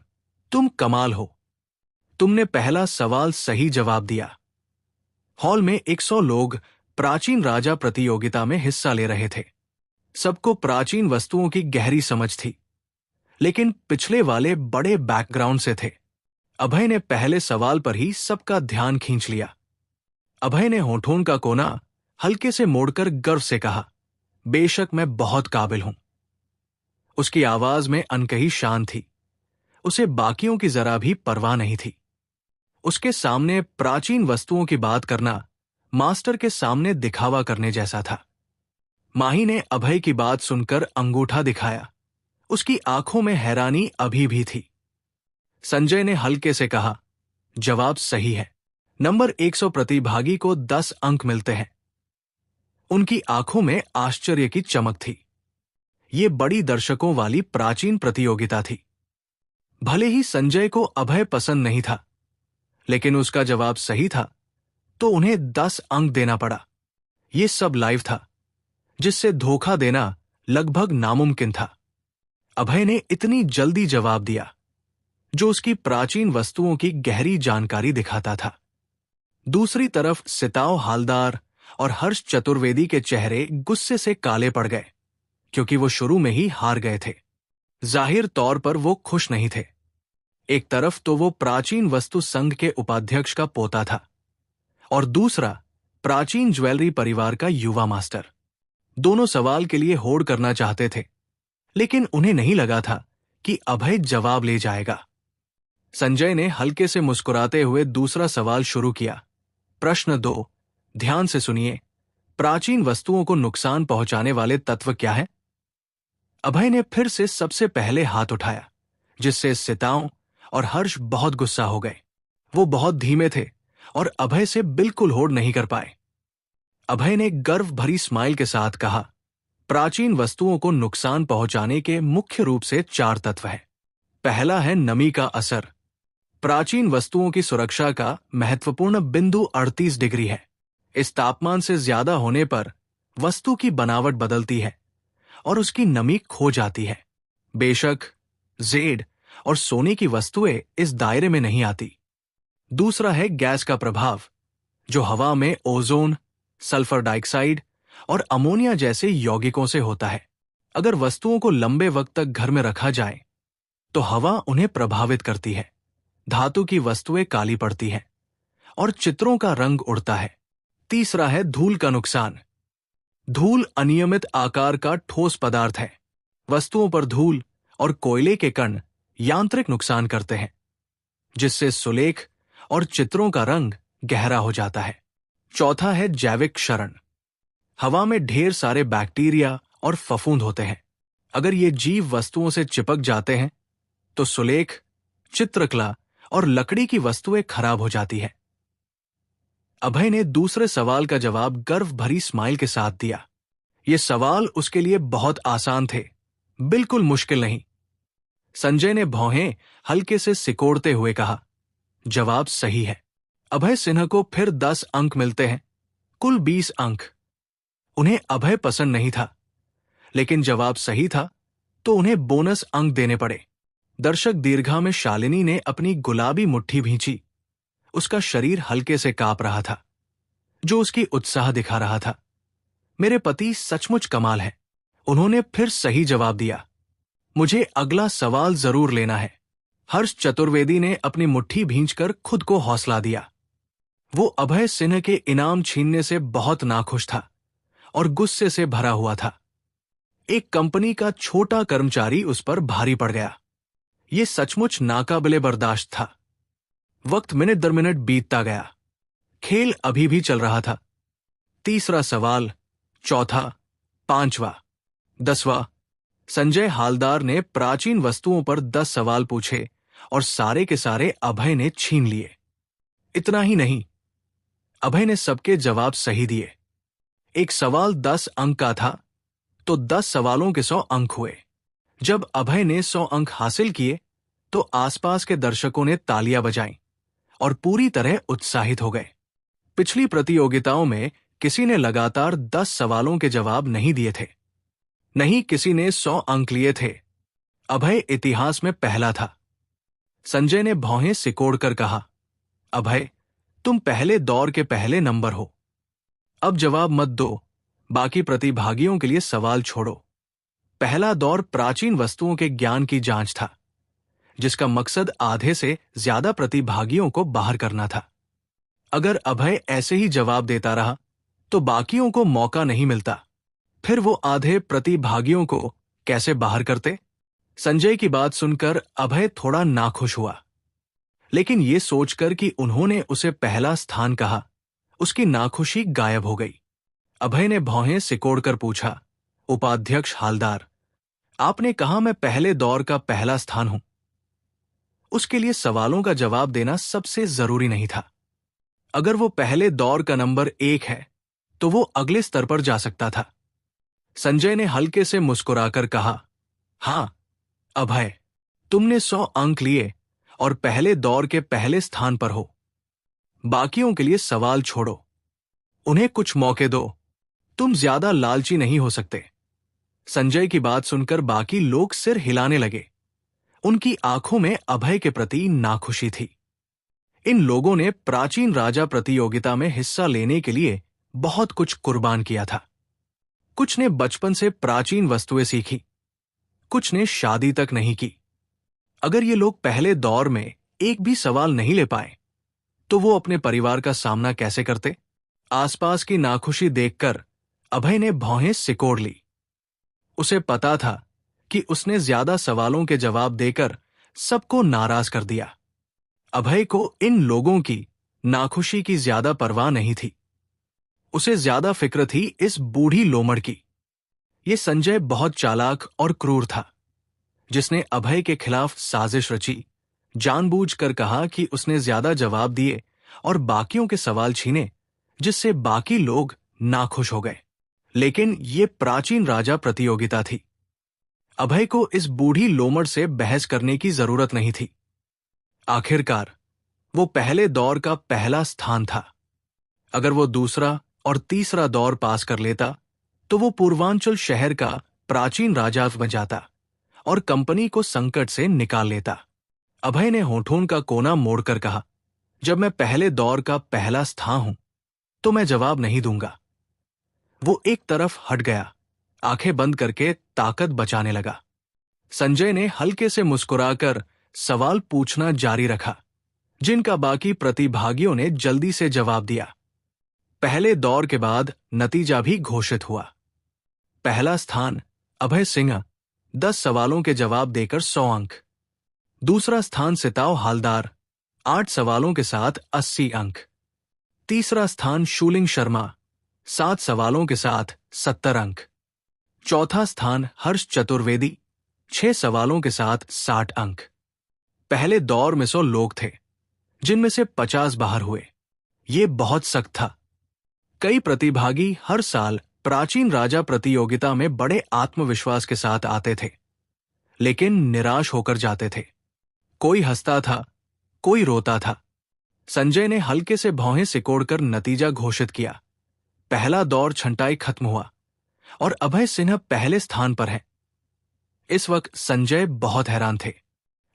तुम कमाल हो, तुमने पहला सवाल सही जवाब दिया। हॉल में 100 लोग प्राचीन राजा प्रतियोगिता में हिस्सा ले रहे थे। सबको प्राचीन वस्तुओं की गहरी समझ थी, लेकिन पिछले वाले बड़े बैकग्राउंड से थे। अभय ने पहले सवाल पर ही सबका ध्यान खींच लिया। अभय ने होठों का कोना हल्के से मोड़कर गर्व से कहा, बेशक मैं बहुत काबिल हूं। उसकी आवाज में अनकही शान थी। उसे बाकियों की जरा भी परवाह नहीं थी। उसके सामने प्राचीन वस्तुओं की बात करना मास्टर के सामने दिखावा करने जैसा था। माही ने अभय की बात सुनकर अंगूठा दिखाया। उसकी आंखों में हैरानी अभी भी थी। संजय ने हल्के से कहा, जवाब सही है। नंबर 100 प्रतिभागी को 10 अंक मिलते हैं। उनकी आंखों में आश्चर्य की चमक थी। ये बड़ी दर्शकों वाली प्राचीन प्रतियोगिता थी। भले ही संजय को अभय पसंद नहीं था, लेकिन उसका जवाब सही था तो उन्हें 10 अंक देना पड़ा। यह सब लाइव था, जिससे धोखा देना लगभग नामुमकिन था। अभय ने इतनी जल्दी जवाब दिया, जो उसकी प्राचीन वस्तुओं की गहरी जानकारी दिखाता था। दूसरी तरफ सिताओ हालदार और हर्ष चतुर्वेदी के चेहरे गुस्से से काले पड़ गए, क्योंकि वो शुरू में ही हार गए थे। जाहिर तौर पर वो खुश नहीं थे। एक तरफ तो वो प्राचीन वस्तु संघ के उपाध्यक्ष का पोता था और दूसरा प्राचीन ज्वेलरी परिवार का युवा मास्टर। दोनों सवाल के लिए होड़ करना चाहते थे, लेकिन उन्हें नहीं लगा था कि अभय जवाब ले जाएगा। संजय ने हल्के से मुस्कुराते हुए दूसरा सवाल शुरू किया। प्रश्न 2, ध्यान से सुनिए। प्राचीन वस्तुओं को नुकसान पहुंचाने वाले तत्व क्या है? अभय ने फिर से सबसे पहले हाथ उठाया, जिससे सिताओं और हर्ष बहुत गुस्सा हो गए। वो बहुत धीमे थे और अभय से बिल्कुल होड़ नहीं कर पाए। अभय ने गर्व भरी स्माइल के साथ कहा, प्राचीन वस्तुओं को नुकसान पहुंचाने के मुख्य रूप से 4 तत्व हैं। पहला है नमी का असर। प्राचीन वस्तुओं की सुरक्षा का महत्वपूर्ण बिंदु 38 डिग्री है। इस तापमान से ज्यादा होने पर वस्तु की बनावट बदलती है और उसकी नमी खो जाती है। बेशक जेड और सोने की वस्तुएं इस दायरे में नहीं आती। दूसरा है गैस का प्रभाव, जो हवा में ओजोन, सल्फर डाइऑक्साइड और अमोनिया जैसे यौगिकों से होता है। अगर वस्तुओं को लंबे वक्त तक घर में रखा जाए तो हवा उन्हें प्रभावित करती है, धातु की वस्तुएं काली पड़ती हैं और चित्रों का रंग उड़ता है। तीसरा है धूल का नुकसान। धूल अनियमित आकार का ठोस पदार्थ है। वस्तुओं पर धूल और कोयले के कण यांत्रिक नुकसान करते हैं, जिससे सुलेख और चित्रों का रंग गहरा हो जाता है। चौथा है जैविक क्षरण। हवा में ढेर सारे बैक्टीरिया और फफूंद होते हैं। अगर ये जीव वस्तुओं से चिपक जाते हैं तो सुलेख, चित्रकला और लकड़ी की वस्तुएं खराब हो जाती है। अभय ने दूसरे सवाल का जवाब गर्व भरी स्माइल के साथ दिया। ये सवाल उसके लिए बहुत आसान थे, बिल्कुल मुश्किल नहीं। संजय ने भौहें हल्के से सिकोड़ते हुए कहा, जवाब सही है। अभय सिन्हा को फिर 10 अंक मिलते हैं, कुल 20 अंक। उन्हें अभय पसंद नहीं था, लेकिन जवाब सही था तो उन्हें बोनस अंक देने पड़े। दर्शक दीर्घा में शालिनी ने अपनी गुलाबी मुट्ठी भींची। उसका शरीर हल्के से कांप रहा था, जो उसकी उत्साह दिखा रहा था। मेरे पति सचमुच कमाल है, उन्होंने फिर सही जवाब दिया। मुझे अगला सवाल जरूर लेना है। हर्ष चतुर्वेदी ने अपनी मुट्ठी भींचकर खुद को हौसला दिया। वो अभय सिन्हा के इनाम छीनने से बहुत नाखुश था और गुस्से से भरा हुआ था। एक कंपनी का छोटा कर्मचारी उस पर भारी पड़ गया। ये सचमुच नाकाबिले बर्दाश्त था। वक्त मिनट दर मिनट बीतता गया। खेल अभी भी चल रहा था। तीसरा सवाल, चौथा, 5वां, 10वां। संजय हालदार ने प्राचीन वस्तुओं पर 10 सवाल पूछे और सारे के सारे अभय ने छीन लिए। इतना ही नहीं, अभय ने सबके जवाब सही दिए। एक सवाल 10 अंक का था तो 10 सवालों के 100 अंक हुए। जब अभय ने 100 अंक हासिल किए तो आसपास के दर्शकों ने तालियां बजाईं और पूरी तरह उत्साहित हो गए। पिछली प्रतियोगिताओं में किसी ने लगातार 10 सवालों के जवाब नहीं दिए थे, नहीं किसी ने 100 अंक लिए थे। अभय इतिहास में पहला था। संजय ने भौहें सिकोड़कर कहा, अभय, तुम पहले दौर के पहले नंबर हो। अब जवाब मत दो, बाकी प्रतिभागियों के लिए सवाल छोड़ो। पहला दौर प्राचीन वस्तुओं के ज्ञान की जांच था, जिसका मकसद आधे से ज्यादा प्रतिभागियों को बाहर करना था। अगर अभय ऐसे ही जवाब देता रहा तो बाकियों को मौका नहीं मिलता। फिर वो आधे प्रतिभागियों को कैसे बाहर करते? संजय की बात सुनकर अभय थोड़ा नाखुश हुआ, लेकिन ये सोचकर कि उन्होंने उसे पहला स्थान कहा, उसकी नाखुशी गायब हो गई। अभय ने भौहें सिकोड़कर पूछा, उपाध्यक्ष हालदार, आपने कहा मैं पहले दौर का पहला स्थान हूं। उसके लिए सवालों का जवाब देना सबसे जरूरी नहीं था। अगर वो पहले दौर का नंबर 1 है तो वो अगले स्तर पर जा सकता था। संजय ने हल्के से मुस्कुराकर कहा, हां अभय, तुमने 100 अंक लिए और पहले दौर के पहले स्थान पर हो। बाकियों के लिए सवाल छोड़ो, उन्हें कुछ मौके दो। तुम ज्यादा लालची नहीं हो सकते। संजय की बात सुनकर बाकी लोग सिर हिलाने लगे। उनकी आंखों में अभय के प्रति नाखुशी थी। इन लोगों ने प्राचीन राजा प्रतियोगिता में हिस्सा लेने के लिए बहुत कुछ कुर्बान किया था। कुछ ने बचपन से प्राचीन वस्तुएं सीखी, कुछ ने शादी तक नहीं की। अगर ये लोग पहले दौर में एक भी सवाल नहीं ले पाए तो वो अपने परिवार का सामना कैसे करते? आसपास की नाखुशी देखकर अभय ने भौहें सिकोड़ ली। उसे पता था कि उसने ज्यादा सवालों के जवाब देकर सबको नाराज कर दिया। अभय को इन लोगों की नाखुशी की ज्यादा परवाह नहीं थी। उसे ज्यादा फिक्र थी इस बूढ़ी लोमड़ की। ये संजय बहुत चालाक और क्रूर था, जिसने अभय के खिलाफ साजिश रची, जानबूझकर कहा कि उसने ज्यादा जवाब दिए और बाकियों के सवाल छीने, जिससे बाकी लोग नाखुश हो गए। लेकिन ये प्राचीन राजा प्रतियोगिता थी। अभय को इस बूढ़ी लोमड़ से बहस करने की जरूरत नहीं थी। आखिरकार वो पहले दौर का पहला स्थान था। अगर वो दूसरा और तीसरा दौर पास कर लेता तो वो पूर्वांचल शहर का प्राचीन राजा बन जाता और कंपनी को संकट से निकाल लेता। अभय ने होठों का कोना मोड़कर कहा, जब मैं पहले दौर का पहला स्थान हूं तो मैं जवाब नहीं दूंगा। वो एक तरफ हट गया, आंखें बंद करके ताकत बचाने लगा। संजय ने हल्के से मुस्कुराकर सवाल पूछना जारी रखा, जिनका बाकी प्रतिभागियों ने जल्दी से जवाब दिया। पहले दौर के बाद नतीजा भी घोषित हुआ। पहला स्थान अभय सिंह, 10 सवालों के जवाब देकर 100 अंक। दूसरा स्थान सिताव हालदार, 8 सवालों के साथ 80 अंक। तीसरा स्थान शूलिंग शर्मा, 7 सवालों के साथ 70 अंक। चौथा स्थान हर्ष चतुर्वेदी, 6 सवालों के साथ 60 अंक। पहले दौर में 100 लोग थे, जिनमें से 50 बाहर हुए। ये बहुत सख्त था। कई प्रतिभागी हर साल प्राचीन राजा प्रतियोगिता में बड़े आत्मविश्वास के साथ आते थे, लेकिन निराश होकर जाते थे। कोई हंसता था, कोई रोता था। संजय ने हल्के से भौहें सिकोड़कर नतीजा घोषित किया। पहला दौर छंटाई खत्म हुआ और अभय सिन्हा पहले स्थान पर है। इस वक्त संजय बहुत हैरान थे।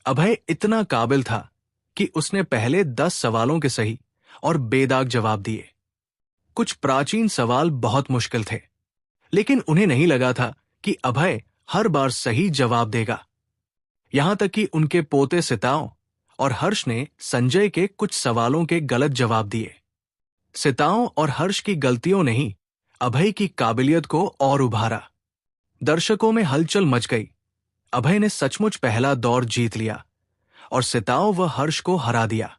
अभय इतना काबिल था कि उसने पहले 10 सवालों के सही और बेदाग जवाब दिए। कुछ प्राचीन सवाल बहुत मुश्किल थे, लेकिन उन्हें नहीं लगा था कि अभय हर बार सही जवाब देगा। यहां तक कि उनके पोते सिताओं और हर्ष ने संजय के कुछ सवालों के गलत जवाब दिए। सिताओं और हर्ष की गलतियों ने ही अभय की काबिलियत को और उभारा। दर्शकों में हलचल मच गई। अभय ने सचमुच पहला दौर जीत लिया और सिताओं व हर्ष को हरा दिया।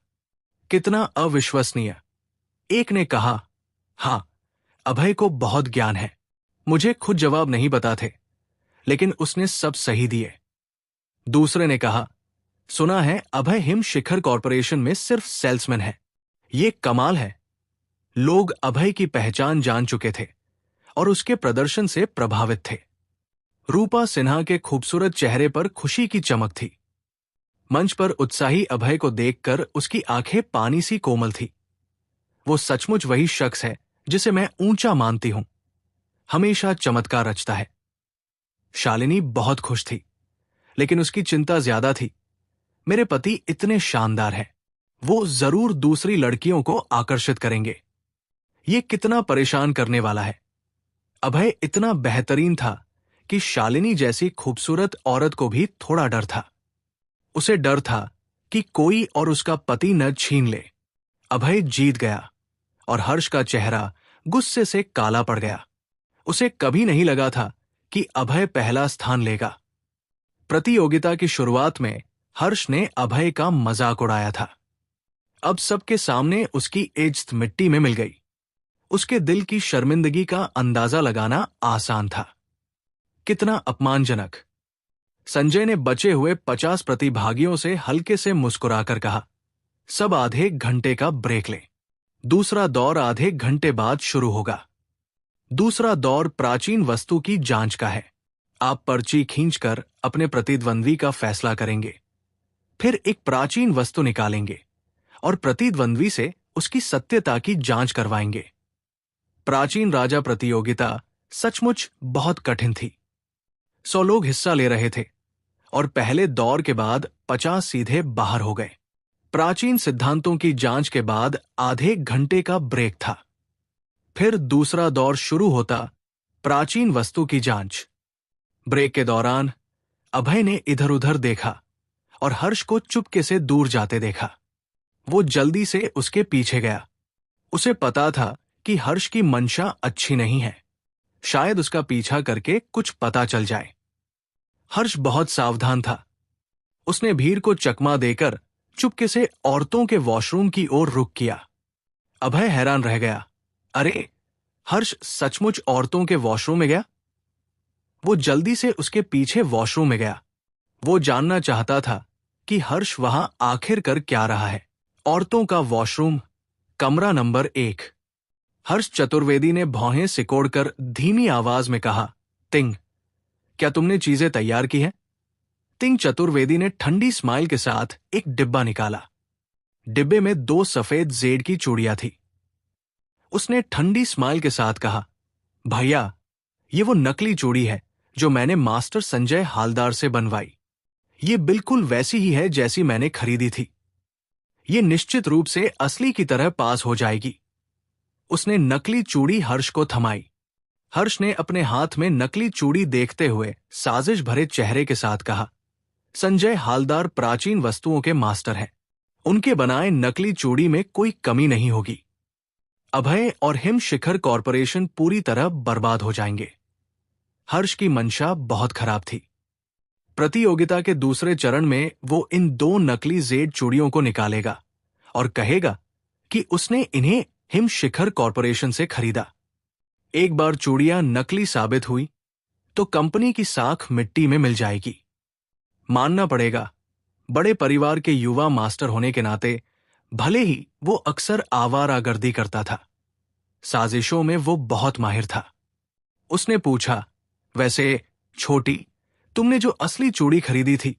कितना अविश्वसनीय। एक ने कहा, हां, अभय को बहुत ज्ञान है। मुझे खुद जवाब नहीं पता थे, लेकिन उसने सब सही दिए। दूसरे ने कहा, सुना है अभय हिम शिखर कॉरपोरेशन में सिर्फ सेल्समैन है। ये कमाल है। लोग अभय की पहचान जान चुके थे और उसके प्रदर्शन से प्रभावित थे। रूपा सिन्हा के खूबसूरत चेहरे पर खुशी की चमक थी। मंच पर उत्साही अभय को देखकर उसकी आंखें पानी सी कोमल थी। वो सचमुच वही शख्स है जिसे मैं ऊंचा मानती हूं। हमेशा चमत्कार रचता है। शालिनी बहुत खुश थी, लेकिन उसकी चिंता ज्यादा थी। मेरे पति इतने शानदार हैं, वो जरूर दूसरी लड़कियों को आकर्षित करेंगे। ये कितना परेशान करने वाला है। अभय इतना बेहतरीन था कि शालिनी जैसी खूबसूरत औरत को भी थोड़ा डर था। उसे डर था कि कोई और उसका पति न छीन ले। अभय जीत गया और हर्ष का चेहरा गुस्से से काला पड़ गया। उसे कभी नहीं लगा था कि अभय पहला स्थान लेगा। प्रतियोगिता की शुरुआत में हर्ष ने अभय का मजाक उड़ाया था। अब सबके सामने उसकी इज्जत मिट्टी में मिल गई। उसके दिल की शर्मिंदगी का अंदाजा लगाना आसान था। कितना अपमानजनक। संजय ने बचे हुए 50 प्रतिभागियों से हल्के से मुस्कुराकर कहा, सब आधे घंटे का ब्रेक लें। दूसरा दौर आधे घंटे बाद शुरू होगा। दूसरा दौर प्राचीन वस्तु की जांच का है। आप पर्ची खींचकर अपने प्रतिद्वंद्वी का फैसला करेंगे। फिर एक प्राचीन वस्तु निकालेंगे और प्रतिद्वंद्वी से उसकी सत्यता की जांच करवाएंगे। प्राचीन राजा प्रतियोगिता सचमुच बहुत कठिन थी। 100 लोग हिस्सा ले रहे थे और पहले दौर के बाद 50 सीधे बाहर हो गए। प्राचीन सिद्धांतों की जांच के बाद आधे घंटे का ब्रेक था। फिर दूसरा दौर शुरू होता, प्राचीन वस्तु की जांच। ब्रेक के दौरान अभय ने इधर-उधर देखा और हर्ष को चुपके से दूर जाते देखा। वो जल्दी से उसके पीछे गया। उसे पता था कि हर्ष की मंशा अच्छी नहीं है। शायद उसका पीछा करके कुछ पता चल जाए। हर्ष बहुत सावधान था। उसने भीड़ को चकमा देकर चुपके से औरतों के वॉशरूम की ओर रुख किया। अभय हैरान रह गया। अरे, हर्ष सचमुच औरतों के वॉशरूम में गया? वो जल्दी से उसके पीछे वॉशरूम में गया। वो जानना चाहता था कि हर्ष वहां आखिर कर क्या रहा है। औरतों का वॉशरूम, कमरा नंबर 1। हर्ष चतुर्वेदी ने भौहें सिकोड़कर धीमी आवाज में कहा, तिंग, क्या तुमने चीजें तैयार की हैं? तिंग चतुर्वेदी ने ठंडी स्माइल के साथ एक डिब्बा निकाला। डिब्बे में 2 सफेद जेड की चूड़ियां थी। उसने ठंडी स्माइल के साथ कहा, भैया, ये वो नकली चूड़ी है जो मैंने मास्टर संजय हालदार से बनवाई। ये बिल्कुल वैसी ही है जैसी मैंने खरीदी थी। ये निश्चित रूप से असली की तरह पास हो जाएगी। उसने नकली चूड़ी हर्ष को थमाई। हर्ष ने अपने हाथ में नकली चूड़ी देखते हुए साजिश भरे चेहरे के साथ कहा, संजय हालदार प्राचीन वस्तुओं के मास्टर हैं। उनके बनाए नकली चूड़ी में कोई कमी नहीं होगी। अभय और हिम शिखर कॉरपोरेशन पूरी तरह बर्बाद हो जाएंगे। हर्ष की मंशा बहुत खराब थी। प्रतियोगिता के दूसरे चरण में वो इन 2 नकली जेड चूड़ियों को निकालेगा और कहेगा कि उसने इन्हें हिम शिखर कॉरपोरेशन से खरीदा। एक बार चूड़ियां नकली साबित हुई तो कंपनी की साख मिट्टी में मिल जाएगी। मानना पड़ेगा, बड़े परिवार के युवा मास्टर होने के नाते भले ही वो अक्सर आवारागर्दी करता था, साजिशों में वो बहुत माहिर था। उसने पूछा, वैसे छोटी, तुमने जो असली चूड़ी खरीदी थी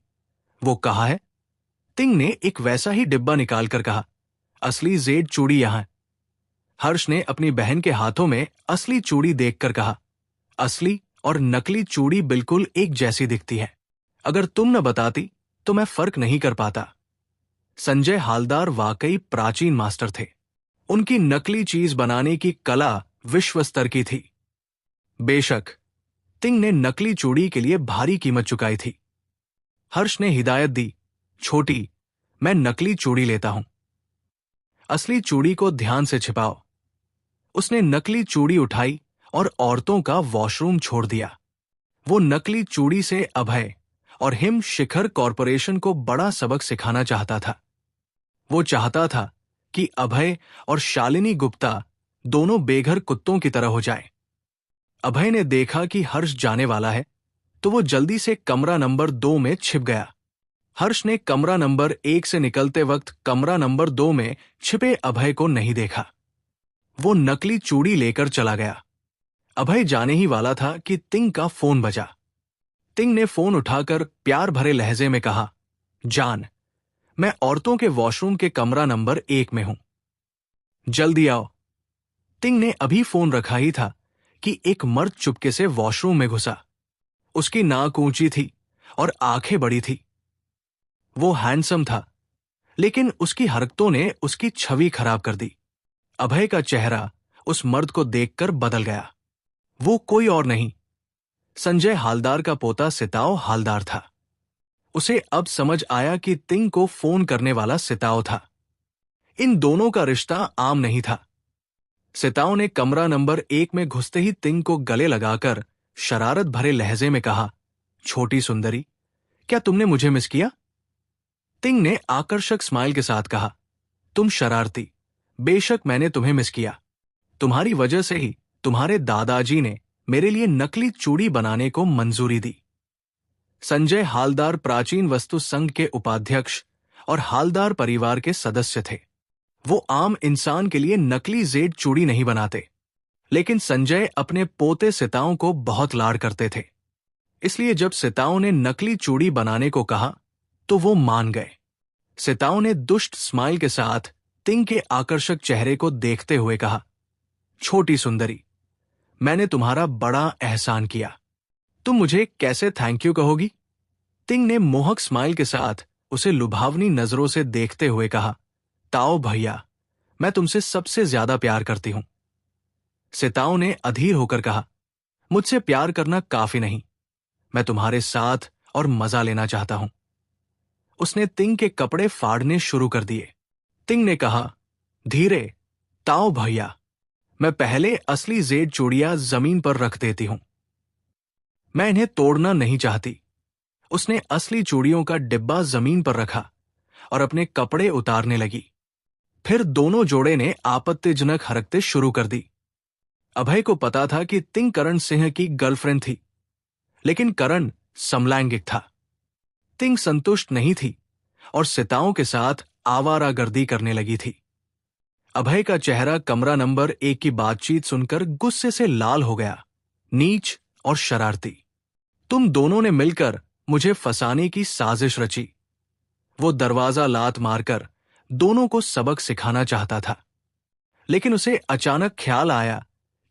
वो कहाँ है? तिंग ने एक वैसा ही डिब्बा निकालकर कहा, असली जेड चूड़ी यहां है। हर्ष ने अपनी बहन के हाथों में असली चूड़ी देखकर कहा, असली और नकली चूड़ी बिल्कुल एक जैसी दिखती है। अगर तुम न बताती तो मैं फर्क नहीं कर पाता। संजय हालदार वाकई प्राचीन मास्टर थे। उनकी नकली चीज बनाने की कला विश्व स्तर की थी। बेशक तिंग ने नकली चूड़ी के लिए भारी कीमत चुकाई थी। हर्ष ने हिदायत दी, छोटी, मैं नकली चूड़ी लेता हूं, असली चूड़ी को ध्यान से छिपाओ। उसने नकली चूड़ी उठाई और औरतों का वॉशरूम छोड़ दिया। वो नकली चूड़ी से अभय और हिम शिखर कॉरपोरेशन को बड़ा सबक सिखाना चाहता था। वो चाहता था कि अभय और शालिनी गुप्ता दोनों बेघर कुत्तों की तरह हो जाए। अभय ने देखा कि हर्ष जाने वाला है तो वो जल्दी से कमरा नंबर 2 में छिप गया। हर्ष ने कमरा नंबर 1 से निकलते वक्त कमरा नंबर 2 में छिपे अभय को नहीं देखा। वो नकली चूड़ी लेकर चला गया। अभय जाने ही वाला था कि तिंग का फोन बजा। तिंग ने फोन उठाकर प्यार भरे लहजे में कहा, जान, मैं औरतों के वॉशरूम के कमरा नंबर 1 में हूं, जल्दी आओ। तिंग ने अभी फोन रखा ही था कि एक मर्द चुपके से वॉशरूम में घुसा। उसकी नाक ऊंची थी और आंखें बड़ी थी। वो हैंडसम था, लेकिन उसकी हरकतों ने उसकी छवि खराब कर दी। अभय का चेहरा उस मर्द को देखकर बदल गया। वो कोई और नहीं, संजय हालदार का पोता सिताओ हालदार था। उसे अब समझ आया कि तिंग को फोन करने वाला सिताओ था। इन दोनों का रिश्ता आम नहीं था। सिताओ ने कमरा नंबर 1 में घुसते ही तिंग को गले लगाकर शरारत भरे लहजे में कहा, छोटी सुंदरी, क्या तुमने मुझे मिस किया? तिंग ने आकर्षक स्माइल के साथ कहा, तुम शरारती, बेशक मैंने तुम्हें मिस किया। तुम्हारी वजह से ही तुम्हारे दादाजी ने मेरे लिए नकली चूड़ी बनाने को मंजूरी दी। संजय हालदार प्राचीन वस्तु संघ के उपाध्यक्ष और हालदार परिवार के सदस्य थे। वो आम इंसान के लिए नकली जेड चूड़ी नहीं बनाते, लेकिन संजय अपने पोते सिताओं को बहुत लाड़ करते थे। इसलिए जब सिताओं ने नकली चूड़ी बनाने को कहा तो वो मान गए। सिताओं ने दुष्ट स्माइल के साथ तिंग के आकर्षक चेहरे को देखते हुए कहा, छोटी सुंदरी, मैंने तुम्हारा बड़ा एहसान किया, तुम मुझे कैसे थैंक यू कहोगी? तिंग ने मोहक स्माइल के साथ उसे लुभावनी नजरों से देखते हुए कहा, ताओ भैया, मैं तुमसे सबसे ज्यादा प्यार करती हूं। सिताओं ने अधीर होकर कहा, मुझसे प्यार करना काफी नहीं, मैं तुम्हारे साथ और मजा लेना चाहता हूं। उसने तिंग के कपड़े फाड़ने शुरू कर दिए। तिंग ने कहा, धीरे, ताओ भैया, मैं पहले असली जेड चूड़ियां जमीन पर रख देती हूं, मैं इन्हें तोड़ना नहीं चाहती। उसने असली चूड़ियों का डिब्बा जमीन पर रखा और अपने कपड़े उतारने लगी। फिर दोनों जोड़े ने आपत्तिजनक हरकतें शुरू कर दी। अभय को पता था कि तिंग करण सिंह की गर्लफ्रेंड थी, लेकिन करण समलैंगिक था। तिंग संतुष्ट नहीं थी और सिताओं के साथ आवारागर्दी करने लगी थी। अभय का चेहरा कमरा नंबर 1 की बातचीत सुनकर गुस्से से लाल हो गया, नीच और शरारती। तुम दोनों ने मिलकर मुझे फंसाने की साजिश रची। वो दरवाजा लात मारकर दोनों को सबक सिखाना चाहता था, लेकिन उसे अचानक ख्याल आया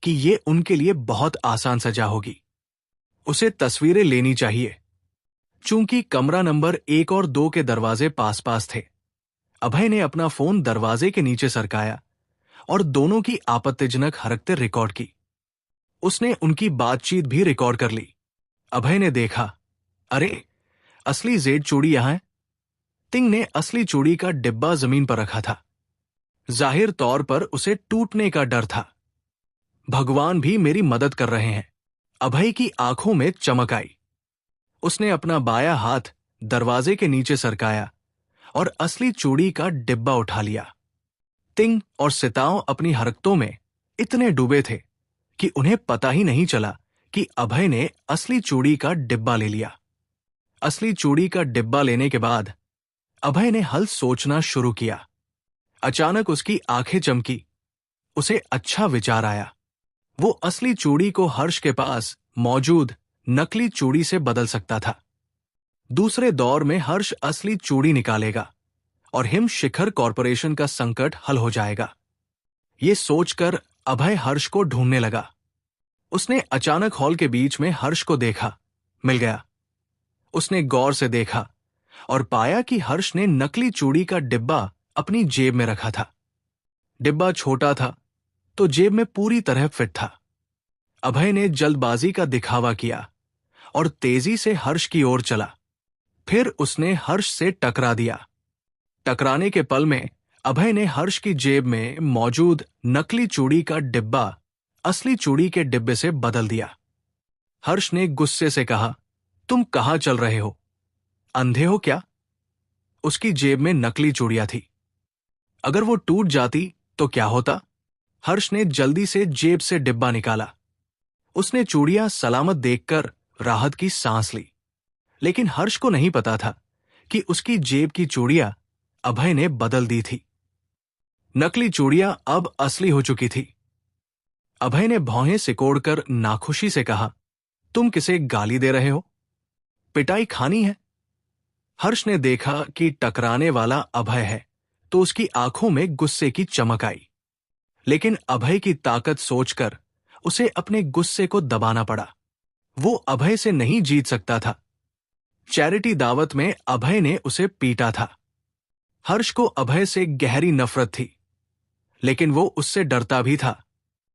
कि ये उनके लिए बहुत आसान सजा होगी। उसे तस्वीरें लेनी चाहिए। चूंकि कमरा नंबर 1 और 2 के दरवाजे पास पास थे, अभय ने अपना फोन दरवाजे के नीचे सरकाया और दोनों की आपत्तिजनक हरकतें रिकॉर्ड की। उसने उनकी बातचीत भी रिकॉर्ड कर ली। अभय ने देखा, अरे, असली जेड चूड़ी यहां है। तिंग ने असली चूड़ी का डिब्बा जमीन पर रखा था। जाहिर तौर पर उसे टूटने का डर था। भगवान भी मेरी मदद कर रहे हैं। अभय की आंखों में चमक आई। उसने अपना बायां हाथ दरवाजे के नीचे सरकाया और असली चूड़ी का डिब्बा उठा लिया। तिंग और सिताओं अपनी हरकतों में इतने डूबे थे कि उन्हें पता ही नहीं चला कि अभय ने असली चूड़ी का डिब्बा ले लिया। असली चूड़ी का डिब्बा लेने के बाद अभय ने हल सोचना शुरू किया। अचानक उसकी आंखें चमकी। उसे अच्छा विचार आया। वो असली चूड़ी को हर्ष के पास मौजूद नकली चूड़ी से बदल सकता था। दूसरे दौर में हर्ष असली चूड़ी निकालेगा और हिम शिखर कॉरपोरेशन का संकट हल हो जाएगा। ये सोचकर अभय हर्ष को ढूंढने लगा। उसने अचानक हॉल के बीच में हर्ष को देखा। मिल गया। उसने गौर से देखा और पाया कि हर्ष ने नकली चूड़ी का डिब्बा अपनी जेब में रखा था। डिब्बा छोटा था तो जेब में पूरी तरह फिट था। अभय ने जल्दबाजी का दिखावा किया और तेजी से हर्ष की ओर चला। फिर उसने हर्ष से टकरा दिया। टकराने के पल में अभय ने हर्ष की जेब में मौजूद नकली चूड़ी का डिब्बा असली चूड़ी के डिब्बे से बदल दिया। हर्ष ने गुस्से से कहा, तुम कहां चल रहे हो? अंधे हो क्या? उसकी जेब में नकली चूड़ियां थी। अगर वो टूट जाती तो क्या होता? हर्ष ने जल्दी से जेब से डिब्बा निकाला। उसने चूड़ियां सलामत देखकर राहत की सांस ली। लेकिन हर्ष को नहीं पता था कि उसकी जेब की चूड़ियां अभय ने बदल दी थी। नकली चूड़ियां अब असली हो चुकी थी। अभय ने भौहें सिकोड़कर नाखुशी से कहा, तुम किसे गाली दे रहे हो? पिटाई खानी है? हर्ष ने देखा कि टकराने वाला अभय है तो उसकी आंखों में गुस्से की चमक आई। लेकिन अभय की ताकत सोचकर उसे अपने गुस्से को दबाना पड़ा। वो अभय से नहीं जीत सकता था। चैरिटी दावत में अभय ने उसे पीटा था। हर्ष को अभय से गहरी नफरत थी, लेकिन वो उससे डरता भी था